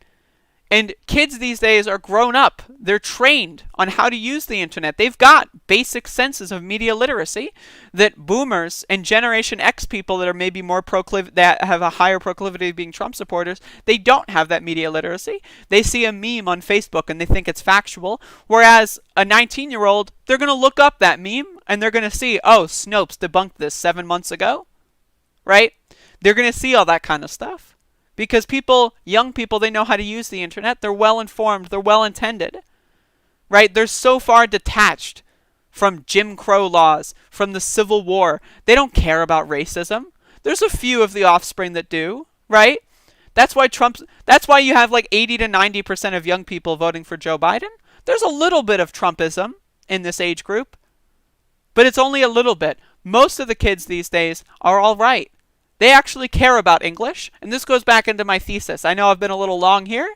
S7: And kids these days are grown up. They're trained on how to use the internet. They've got basic senses of media literacy that boomers and Generation X people that are maybe more that have a higher proclivity of being Trump supporters, they don't have that media literacy. They see a meme on Facebook and they think it's factual. Whereas a 19-year-old, they're going to look up that meme and they're going to see, oh, Snopes debunked this 7 months ago, right? They're going to see all that kind of stuff. Because young people, they know how to use the internet. They're well informed. They're well intended. Right? They're so far detached from Jim Crow laws, from the Civil War. They don't care about racism. There's a few of the offspring that do, right? That's why you have like 80 to 90% of young people voting for Joe Biden. There's a little bit of Trumpism in this age group. But it's only a little bit. Most of the kids these days are all right. They actually care about English, and this goes back into my thesis. I know I've been a little long here,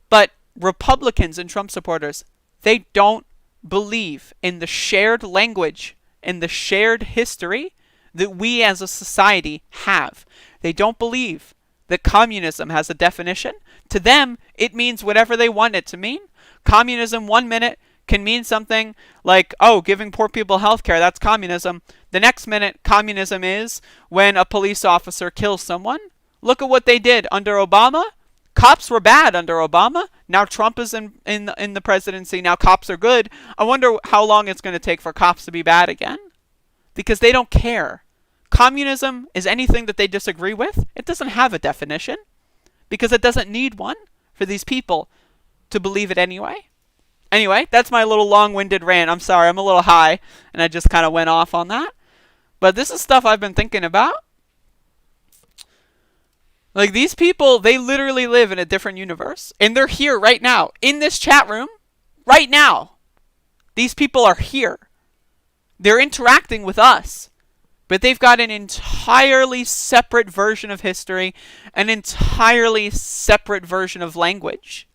S7: but Republicans and Trump supporters, they don't believe in the shared language and the shared history that we as a society have. They don't believe that communism has a definition. To them, it means whatever they want it to mean. Communism 1 minute can mean something like, oh, giving poor people health care, that's communism. The next minute, communism is when a police officer kills someone. Look at what they did under Obama. Cops were bad under Obama. Now Trump is in the presidency. Now cops are good. I wonder how long it's going to take for cops to be bad again. Because they don't care. Communism is anything that they disagree with. It doesn't have a definition. Because it doesn't need one for these people to believe it anyway. Anyway, that's my little long-winded rant. I'm sorry, I'm a little high, and I just kind of went off on that. But this is stuff I've been thinking about. Like, these people, they literally live in a different universe. And they're here right now, in this chat room, right now. These people are here. They're interacting with us. But they've got an entirely separate version of history, an entirely separate version of language.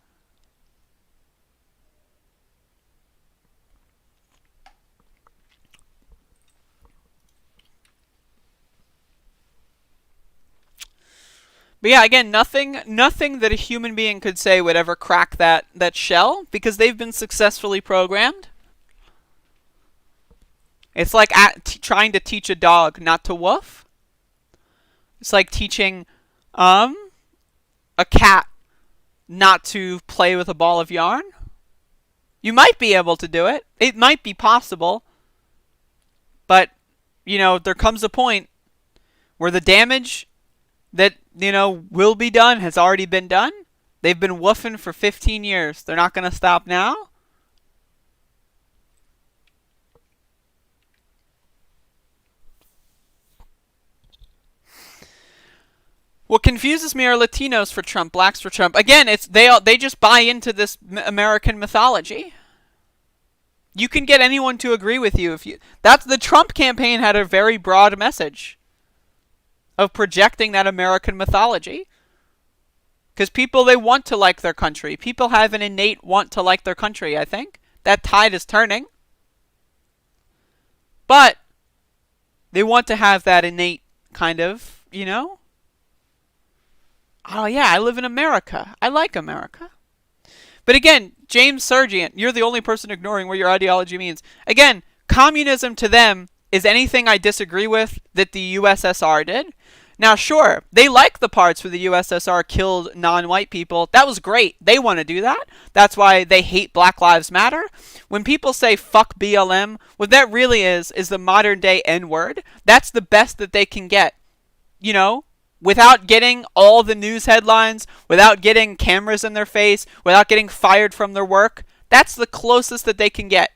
S7: But yeah, again, nothing that a human being could say would ever crack that shell, because they've been successfully programmed. It's like trying to teach a dog not to woof. It's like teaching a cat not to play with a ball of yarn. You might be able to do it. It might be possible. But, you know, there comes a point where the damage that, you know, will be done has already been done. They've been woofing for 15 years. They're not going to stop now. What confuses me are Latinos for Trump, blacks for Trump. Again, it's they just buy into this American mythology. You can get anyone to agree with you if you. That's the Trump campaign had a very broad message of projecting that American mythology. Because people, they want to like their country. People have an innate want to like their country, I think. That tide is turning. But they want to have that innate kind of, you know, oh yeah, I live in America. I like America. But again, James Sergeant, you're the only person ignoring what your ideology means. Again, communism to them is anything I disagree with that the USSR did. Now, sure, they like the parts where the USSR killed non-white people. That was great. They want to do that. That's why they hate Black Lives Matter. When people say fuck BLM, what that really is the modern day N-word. That's the best that they can get. You know? Without getting all the news headlines, without getting cameras in their face, without getting fired from their work, that's the closest that they can get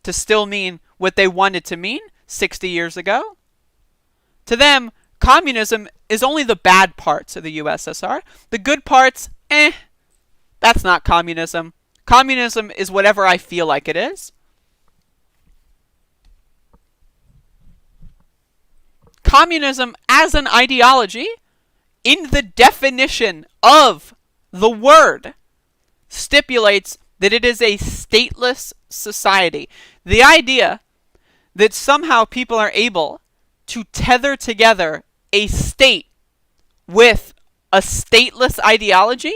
S7: to still mean what they wanted to mean 60 years ago. To them, communism is only the bad parts of the USSR. The good parts, that's not communism. Communism is whatever I feel like it is. Communism as an ideology, in the definition of the word, stipulates that it is a stateless society. The idea that somehow people are able to tether together a state with a stateless ideology,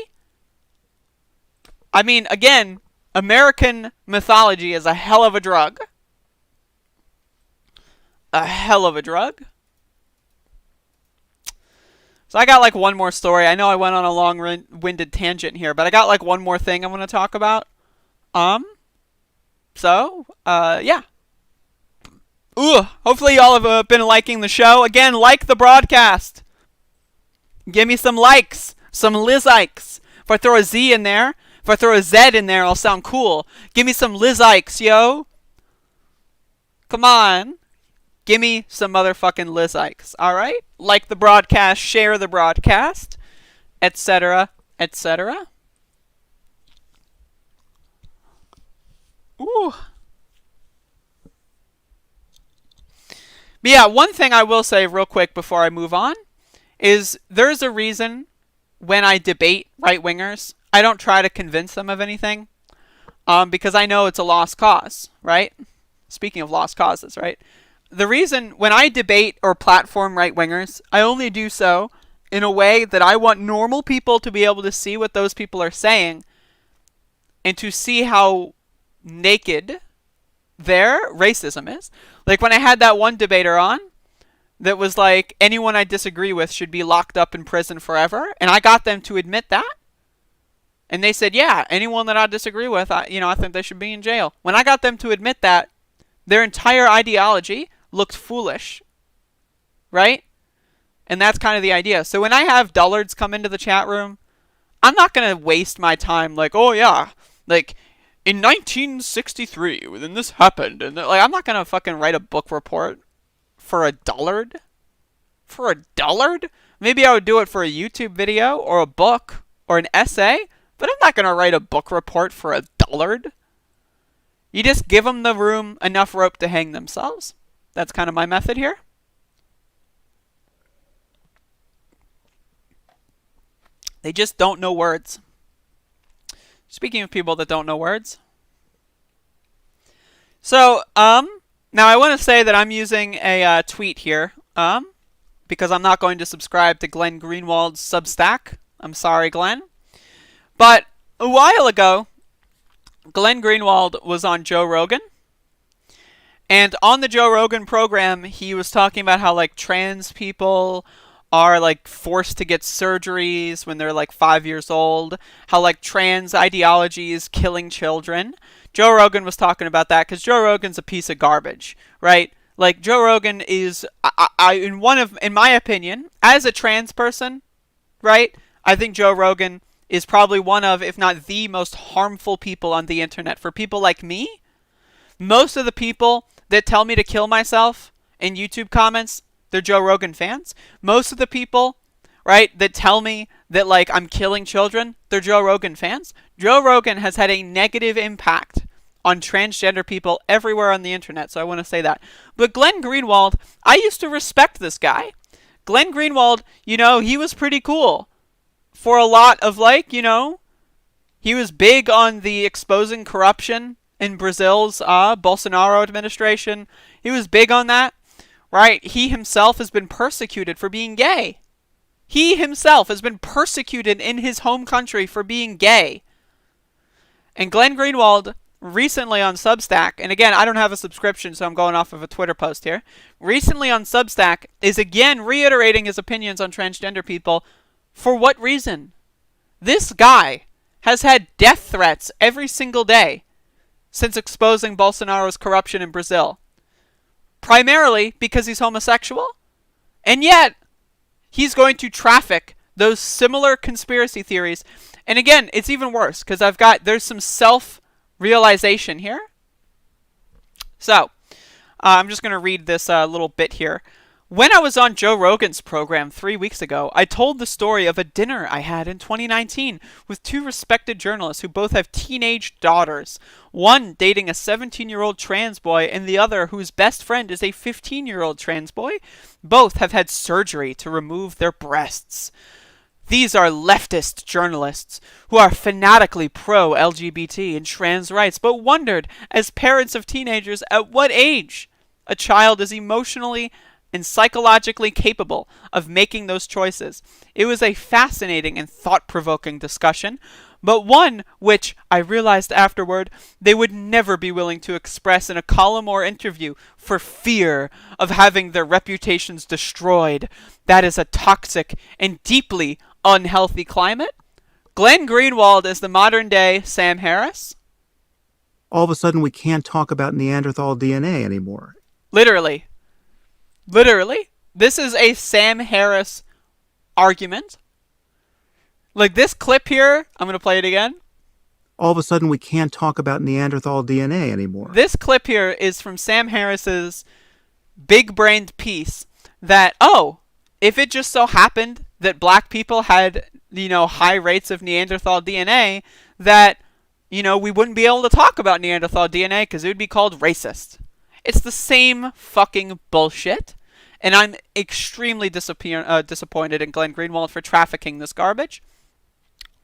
S7: I mean, again, American mythology is a hell of a drug. A hell of a drug. So I got like one more story. I know I went on a long-winded tangent here, but I got like one more thing I want to talk about. Yeah. Hopefully y'all have been liking the show. Again, like the broadcast. Give me some likes, some Lizikes. If I throw a Z in there, if I throw a Z in there, I'll sound cool. Give me some Lizikes, yo. Come on. Give me some motherfucking Lizikes, alright? Like the broadcast, share the broadcast, etc., etc. Ooh. But yeah, one thing I will say real quick before I move on is there's a reason when I debate right-wingers, I don't try to convince them of anything, because I know it's a lost cause, right? Speaking of lost causes, right? The reason when I debate or platform right-wingers, I only do so in a way that I want normal people to be able to see what those people are saying and to see how naked their racism is. Like when I had that one debater on that was like, anyone I disagree with should be locked up in prison forever, and I got them to admit that. And they said, yeah, anyone that I disagree with, I think they should be in jail. When I got them to admit that, their entire ideology looked foolish, right? And that's kind of the idea. So when I have dullards come into the chat room, I'm not going to waste my time like, oh yeah, like in 1963 when this happened, and like I'm not going to fucking write a book report for a dullard. For a dullard? Maybe I would do it for a YouTube video or a book or an essay, but I'm not going to write a book report for a dullard. You just give them the room, enough rope to hang themselves. That's kind of my method here. They just don't know words. Speaking of people that don't know words. So, now I want to say that I'm using a tweet here, because I'm not going to subscribe to Glenn Greenwald's Substack. I'm sorry, Glenn. But a while ago, Glenn Greenwald was on Joe Rogan. And on the Joe Rogan program, he was talking about how like trans people are like forced to get surgeries when they're like 5 years old. How like trans ideology is killing children. Joe Rogan was talking about that because Joe Rogan's a piece of garbage, right? Like, Joe Rogan is, in my opinion, as a trans person, right? I think Joe Rogan is probably one of, if not the most harmful people on the internet. For people like me, most of the people that tell me to kill myself in YouTube comments, they're Joe Rogan fans. Most of the people, right, that tell me that, like, I'm killing children, they're Joe Rogan fans. Joe Rogan has had a negative impact on transgender people everywhere on the internet, so I want to say that. But Glenn Greenwald, I used to respect this guy. Glenn Greenwald, you know, he was pretty cool. For a lot of, like, you know, he was big on the exposing corruption in Brazil's Bolsonaro administration. He was big on that, right? He himself has been persecuted for being gay. He himself has been persecuted in his home country for being gay. And Glenn Greenwald recently on Substack, and again, I don't have a subscription, so I'm going off of a Twitter post here. Recently on Substack is again reiterating his opinions on transgender people. For what reason? This guy has had death threats every single day since exposing Bolsonaro's corruption in Brazil. Primarily because he's homosexual. And yet, he's going to traffic those similar conspiracy theories. And again, it's even worse because there's some self-realization here. So, I'm just going to read this little bit here. When I was on Joe Rogan's program 3 weeks ago, I told the story of a dinner I had in 2019 with two respected journalists who both have teenage daughters. One dating a 17-year-old trans boy and the other whose best friend is a 15-year-old trans boy. Both have had surgery to remove their breasts. These are leftist journalists who are fanatically pro-LGBT and trans rights, but wondered, as parents of teenagers, at what age a child is emotionally and psychologically capable of making those choices. It was a fascinating and thought-provoking discussion, but one which, I realized afterward, they would never be willing to express in a column or interview for fear of having their reputations destroyed. That is a toxic and deeply unhealthy climate. Glenn Greenwald is the modern-day Sam Harris.
S10: All of a sudden, we can't talk about Neanderthal DNA anymore.
S7: Literally. This is a Sam Harris argument. Like this clip here, I'm going to play it again.
S10: All of a sudden, we can't talk about Neanderthal DNA anymore.
S7: This clip here is from Sam Harris's big-brained piece that, if it just so happened that black people had, high rates of Neanderthal DNA, that, we wouldn't be able to talk about Neanderthal DNA because it would be called racist. It's the same fucking bullshit, and I'm extremely disappointed in Glenn Greenwald for trafficking this garbage.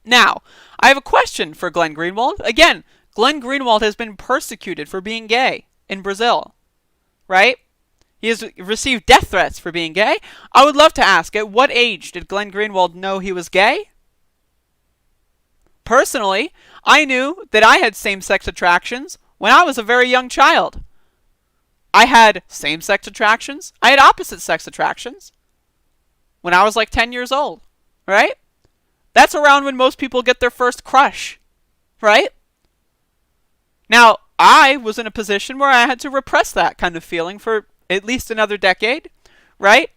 S7: Now, I have a question for Glenn Greenwald. Again, Glenn Greenwald has been persecuted for being gay in Brazil, right? He has received death threats for being gay. I would love to ask, at what age did Glenn Greenwald know he was gay? Personally, I knew that I had same-sex attractions when I was a very young child. I had same-sex attractions. I had opposite-sex attractions when I was like 10 years old, right? That's around when most people get their first crush, right? Now, I was in a position where I had to repress that kind of feeling for at least another decade, right?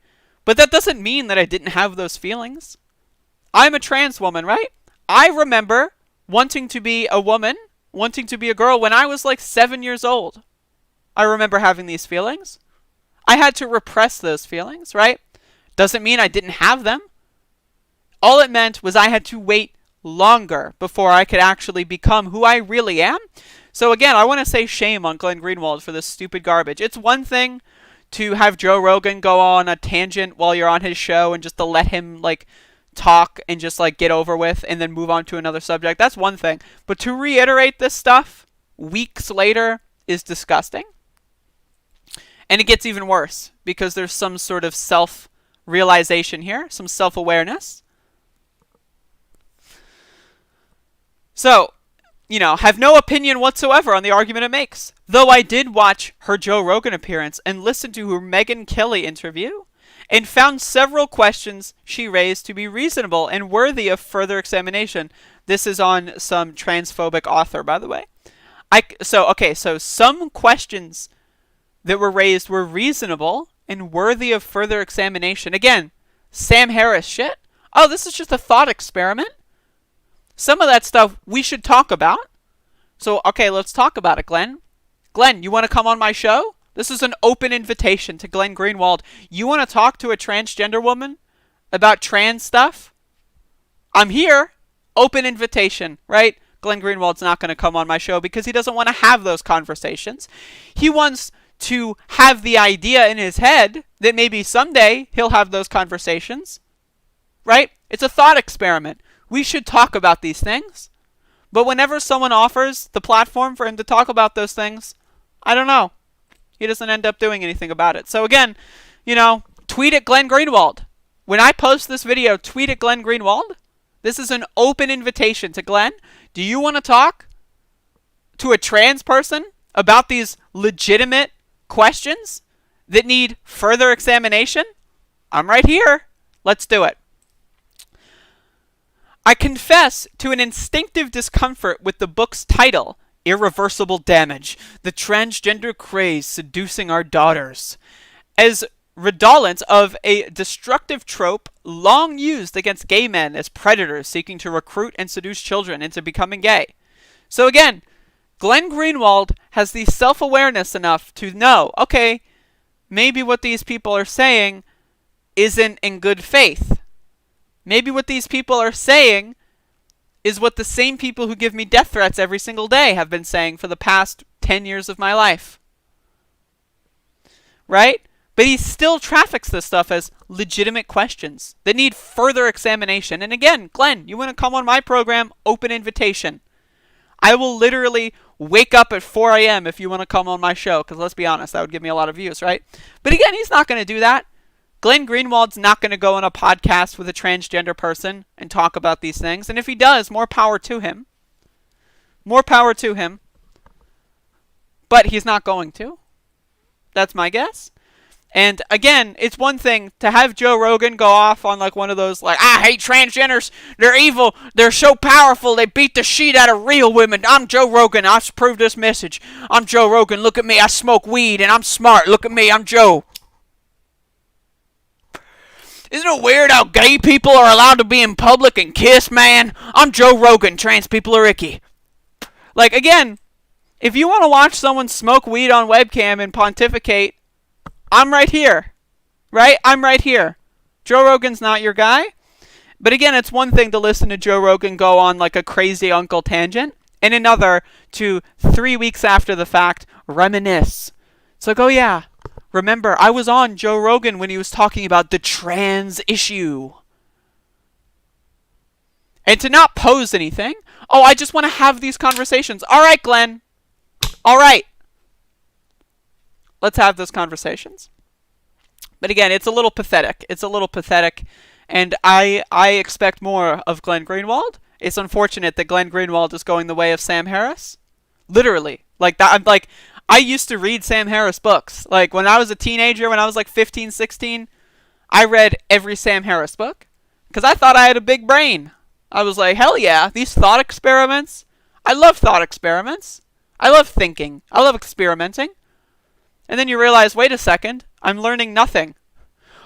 S7: But that doesn't mean that I didn't have those feelings. I'm a trans woman, right? I remember wanting to be a woman, wanting to be a girl when I was like 7 years old. I remember having these feelings. I had to repress those feelings, right? Doesn't mean I didn't have them. All it meant was I had to wait longer before I could actually become who I really am. So again, I want to say shame on Glenn Greenwald for this stupid garbage. It's one thing to have Joe Rogan go on a tangent while you're on his show and just to let him talk and just get over with and then move on to another subject. That's one thing. But to reiterate this stuff weeks later is disgusting. And it gets even worse because there's some sort of self-realization here, some self-awareness. So, have no opinion whatsoever on the argument it makes. Though I did watch her Joe Rogan appearance and listen to her Megyn Kelly interview and found several questions she raised to be reasonable and worthy of further examination. This is on some transphobic author, by the way. So some questions that were raised were reasonable and worthy of further examination. Again, Sam Harris shit. Oh, this is just a thought experiment. Some of that stuff we should talk about. So, okay, let's talk about it, Glenn. Glenn, you want to come on my show? This is an open invitation to Glenn Greenwald. You want to talk to a transgender woman about trans stuff? I'm here. Open invitation, right? Glenn Greenwald's not going to come on my show because he doesn't want to have those conversations. He wants to have the idea in his head that maybe someday he'll have those conversations, right? It's a thought experiment. We should talk about these things. But whenever someone offers the platform for him to talk about those things, I don't know. He doesn't end up doing anything about it. So again, tweet at Glenn Greenwald. When I post this video, tweet at Glenn Greenwald. This is an open invitation to Glenn. Do you want to talk to a trans person about these legitimate questions that need further examination? I'm right here. Let's do it. I confess to an instinctive discomfort with the book's title, Irreversible Damage, the Transgender Craze Seducing Our Daughters, as redolent of a destructive trope long used against gay men as predators seeking to recruit and seduce children into becoming gay. So again, Glenn Greenwald has the self-awareness enough to know, okay, maybe what these people are saying isn't in good faith. Maybe what these people are saying is what the same people who give me death threats every single day have been saying for the past 10 years of my life. Right? But he still traffics this stuff as legitimate questions that need further examination. And again, Glenn, you want to come on my program? Open invitation. I will literally wake up at 4 a.m. if you want to come on my show, because let's be honest, that would give me a lot of views, right? But again, he's not going to do that. Glenn Greenwald's not going to go on a podcast with a transgender person and talk about these things. And if he does, more power to him. More power to him. But he's not going to. That's my guess. And again, it's one thing to have Joe Rogan go off on like one of those like, I hate transgenders, they're evil, they're so powerful, they beat the shit out of real women. I'm Joe Rogan, I've proved this message. I'm Joe Rogan, look at me, I smoke weed and I'm smart, look at me, I'm Joe. Isn't it weird how gay people are allowed to be in public and kiss, man? I'm Joe Rogan, trans people are icky. Like, again, if you want to watch someone smoke weed on webcam and pontificate, I'm right here, right? I'm right here. Joe Rogan's not your guy. But again, it's one thing to listen to Joe Rogan go on like a crazy uncle tangent, and another to 3 weeks after the fact reminisce. It's like, oh yeah, remember, I was on Joe Rogan when he was talking about the trans issue. And to not pose anything. Oh, I just want to have these conversations. All right, Glenn. All right. Let's have those conversations. But again, it's a little pathetic. It's a little pathetic. And I expect more of Glenn Greenwald. It's unfortunate that Glenn Greenwald is going the way of Sam Harris. Literally. Like that. I'm like, I used to read Sam Harris books. Like when I was a teenager, when I was like 15, 16, I read every Sam Harris book. Because I thought I had a big brain. I was like, hell yeah, these thought experiments. I love thought experiments. I love thinking. I love experimenting. And then you realize, wait a second, I'm learning nothing.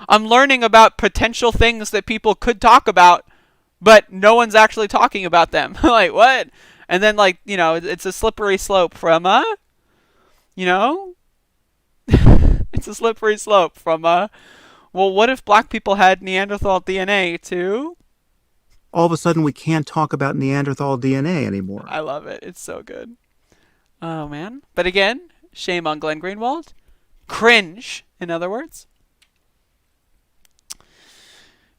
S7: I'm learning about potential things that people could talk about, but no one's actually talking about them. Like, what? And then, like, you know, it's a slippery slope from, it's a slippery slope from, well, what if black people had Neanderthal DNA to...
S10: All of a sudden, we can't talk about Neanderthal DNA anymore.
S7: I love it. It's so good. Oh, man. But again, shame on Glenn Greenwald. Cringe, in other words.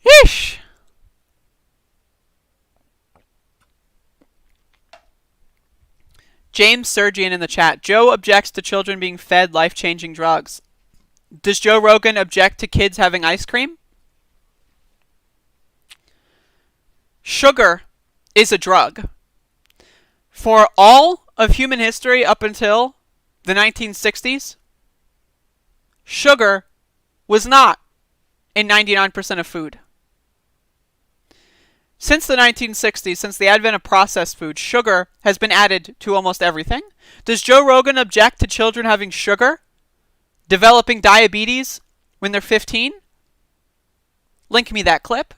S7: Yeesh. James Sergian in the chat. Joe objects to children being fed life-changing drugs. Does Joe Rogan object to kids having ice cream? Sugar is a drug. For all of human history up until the 1960s, sugar was not in 99% of food. Since the 1960s, since the advent of processed food, sugar has been added to almost everything. Does Joe Rogan object to children having sugar developing diabetes when they're 15? Link me that clip.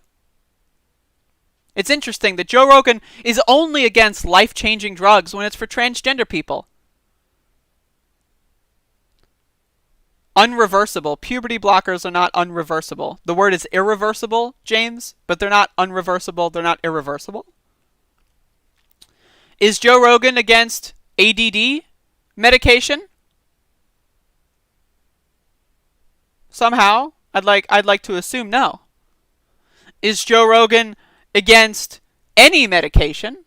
S7: It's interesting that Joe Rogan is only against life-changing drugs when it's for transgender people. Unreversible. Puberty blockers are not unreversible. The word is irreversible, James, but they're not unreversible. They're not irreversible. Is Joe Rogan against ADD medication? Somehow, I'd like to assume no. Is Joe Rogan against any medication?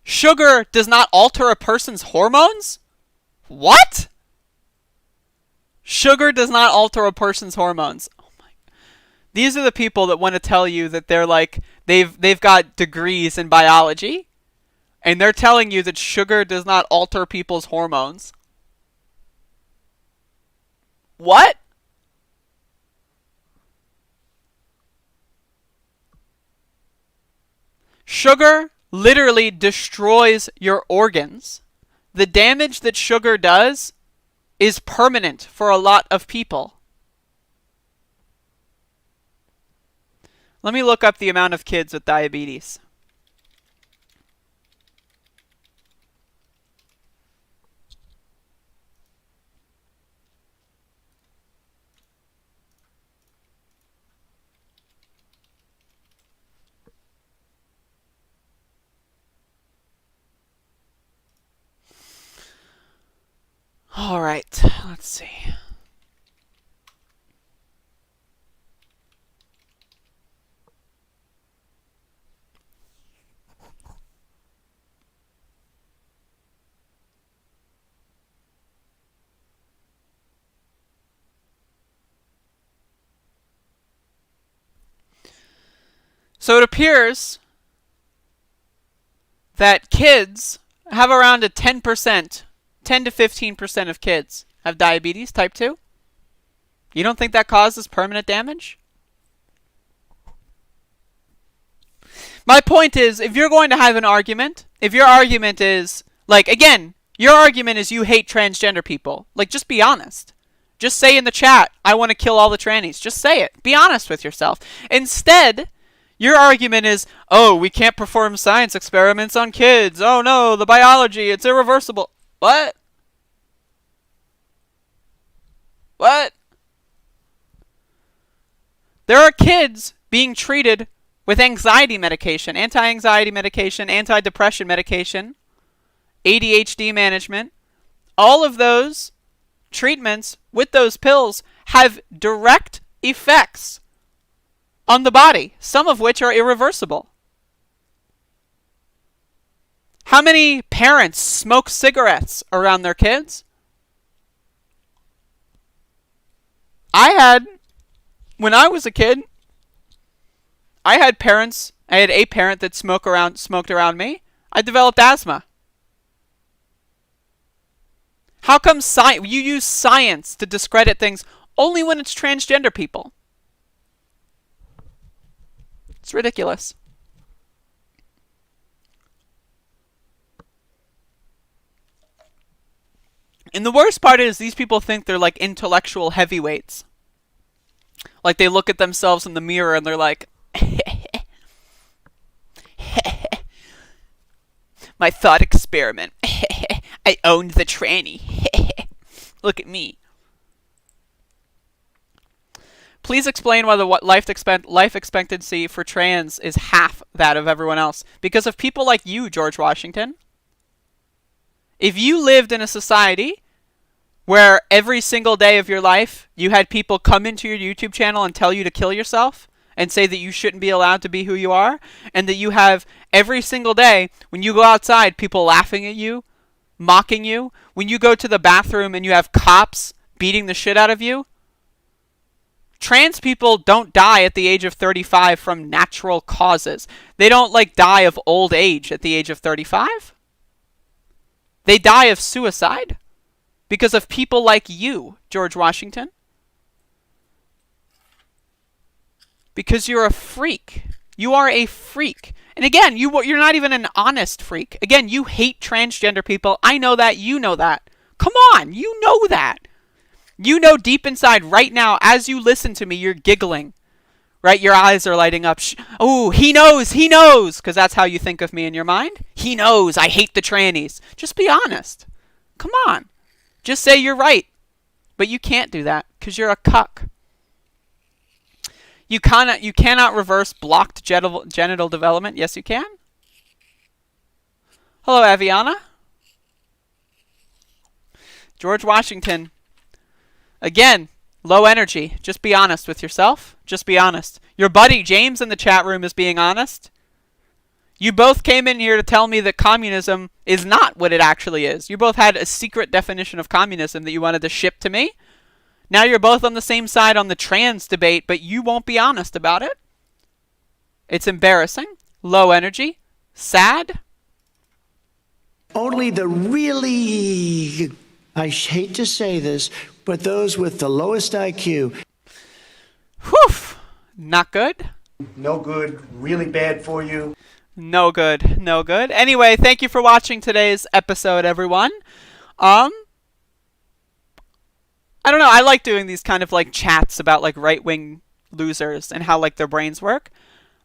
S7: Sugar does not alter a person's hormones? What? Sugar does not alter a person's hormones. Oh my. These are the people that want to tell you that they're like they've got degrees in biology, and they're telling you that sugar does not alter people's hormones. What? Sugar literally destroys your organs. The damage that sugar does is permanent for a lot of people. Let me look up the amount of kids with diabetes. All right, let's see. So it appears that kids have around a 10%, 10 to 15% of kids have diabetes type 2. You don't think that causes permanent damage? My point is, if you're going to have an argument, if your argument is, like, again, your argument is you hate transgender people. Like, just be honest. Just say in the chat, I want to kill all the trannies. Just say it. Be honest with yourself. Instead, your argument is, oh, we can't perform science experiments on kids. Oh no, the biology, it's irreversible. What? What? There are kids being treated with anxiety medication, anti-anxiety medication, anti-depression medication, ADHD management. All of those treatments with those pills have direct effects on the body, some of which are irreversible. How many parents smoke cigarettes around their kids? When I was a kid, I had a parent that smoked around me. I developed asthma. How come you use science to discredit things only when it's transgender people? It's ridiculous. And the worst part is these people think they're like intellectual heavyweights. Like they look at themselves in the mirror and they're like, my thought experiment. I owned the tranny. Look at me. Please explain why the life expectancy for trans is half that of everyone else. Because of people like you, George Washington. If you lived in a society where every single day of your life you had people come into your YouTube channel and tell you to kill yourself and say that you shouldn't be allowed to be who you are, and that you have every single day when you go outside people laughing at you, mocking you, when you go to the bathroom and you have cops beating the shit out of you, trans people don't die at the age of 35 from natural causes. They don't like die of old age at the age of 35. They die of suicide because of people like you, George Washington. Because you're a freak. You are a freak. And again, you're not even an honest freak. Again, you hate transgender people. I know that. You know that. Come on. You know that. You know deep inside right now, as you listen to me, you're giggling. Right? Your eyes are lighting up. Oh, he knows, because that's how you think of me in your mind. He knows, I hate the trannies. Just be honest. Come on. Just say you're right. But you can't do that, because you're a cuck. You cannot reverse blocked genital development. Yes, you can. Hello, Aviana. George Washington. Again, low energy. Just be honest with yourself. Just be honest. Your buddy James in the chat room is being honest. You both came in here to tell me that communism is not what it actually is. You both had a secret definition of communism that you wanted to ship to me. Now you're both on the same side on the trans debate, but you won't be honest about it. It's embarrassing. Low energy. Sad.
S1: Only the really, I hate to say this, but those with the lowest IQ.
S7: Whew. Not good.
S1: No good. Really bad for you.
S7: No good. No good. Anyway, thank you for watching today's episode, everyone. I don't know. I like doing these kind of like chats about like right-wing losers and how like their brains work.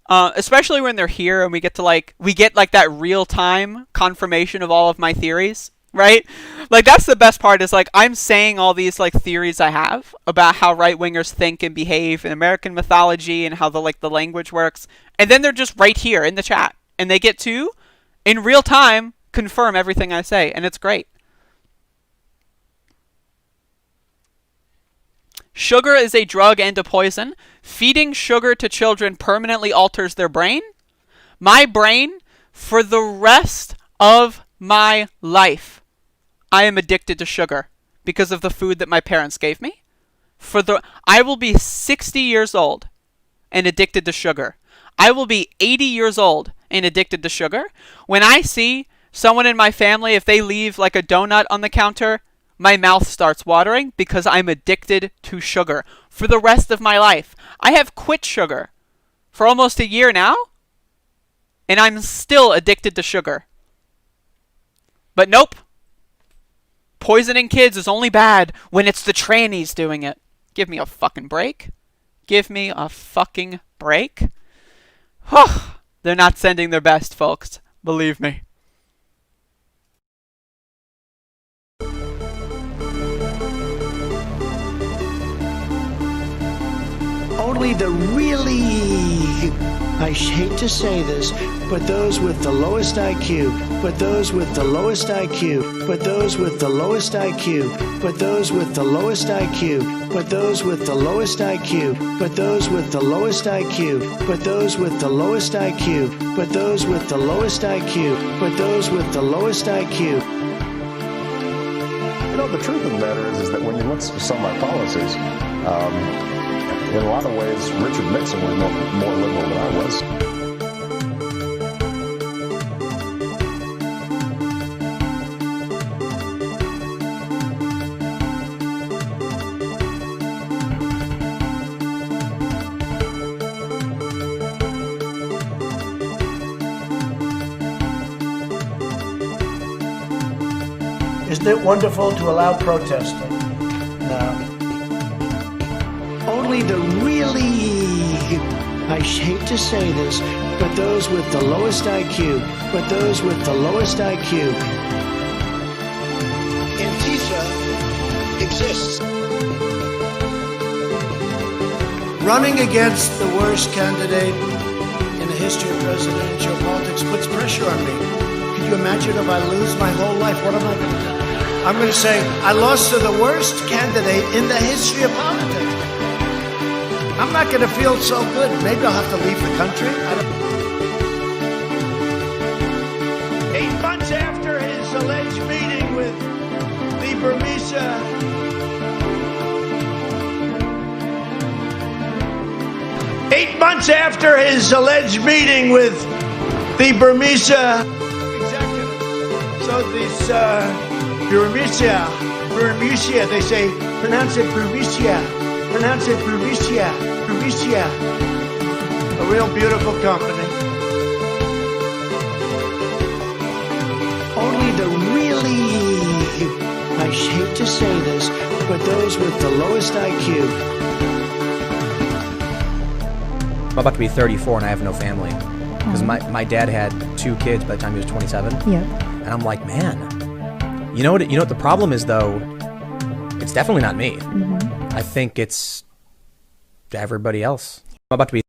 S7: Especially when they're here and we get that real-time confirmation of all of my theories, right? Like that's the best part is like I'm saying all these like theories I have about how right-wingers think and behave in American mythology and how the language works. And then they're just right here in the chat and they get to in real time confirm everything I say, and it's great. Sugar is a drug and a poison. Feeding sugar to children permanently alters their brain. My brain, for the rest of my life, I am addicted to sugar because of the food that my parents gave me. I will be 60 years old and addicted to sugar. I will be 80 years old and addicted to sugar. When I see someone in my family, if they leave like a donut on the counter, my mouth starts watering because I'm addicted to sugar for the rest of my life. I have quit sugar for almost a year now, and I'm still addicted to sugar. But nope. Poisoning kids is only bad when it's the trannies doing it. Give me a fucking break. Give me a fucking break. They're not sending their best, folks. Believe me.
S1: Only the really, I hate to say this, but those with the lowest IQ, but those with the lowest IQ, but those with the lowest IQ, but those with the lowest IQ, but those with the lowest IQ, but those with the lowest IQ, but those with the lowest IQ, but those with the lowest IQ, but those with the lowest IQ.
S11: You know, the truth of the matter is that when you look at some of my policies, in a lot of ways, Richard Nixon was more liberal than I was.
S1: Isn't it wonderful to allow protesting? No. Only the really, I hate to say this, but those with the lowest IQ, but those with the lowest IQ. Antifa exists. Running against the worst candidate in the history of presidential politics puts pressure on me. Could you imagine if I lose my whole life? What am I going to do? I'm going to say, I lost to the worst candidate in the history of politics. I'm not going to feel so good. Maybe I'll have to leave the country. 8 months after his alleged meeting with the Burmese 8 months after his alleged meeting with the Burmese executives. So this Burmese, they say, pronounce it Burmese. Pronounce it Burmese. Burmese. A real beautiful company. Only the really, I hate to say this, with those with the lowest IQ.
S2: I'm about to be 34 and I have no family. Because my dad had 2 kids by the time he was 27.
S12: Yep.
S2: And I'm like, man, you know what the problem is though? It's definitely not me. I think it's everybody else. I'm about to be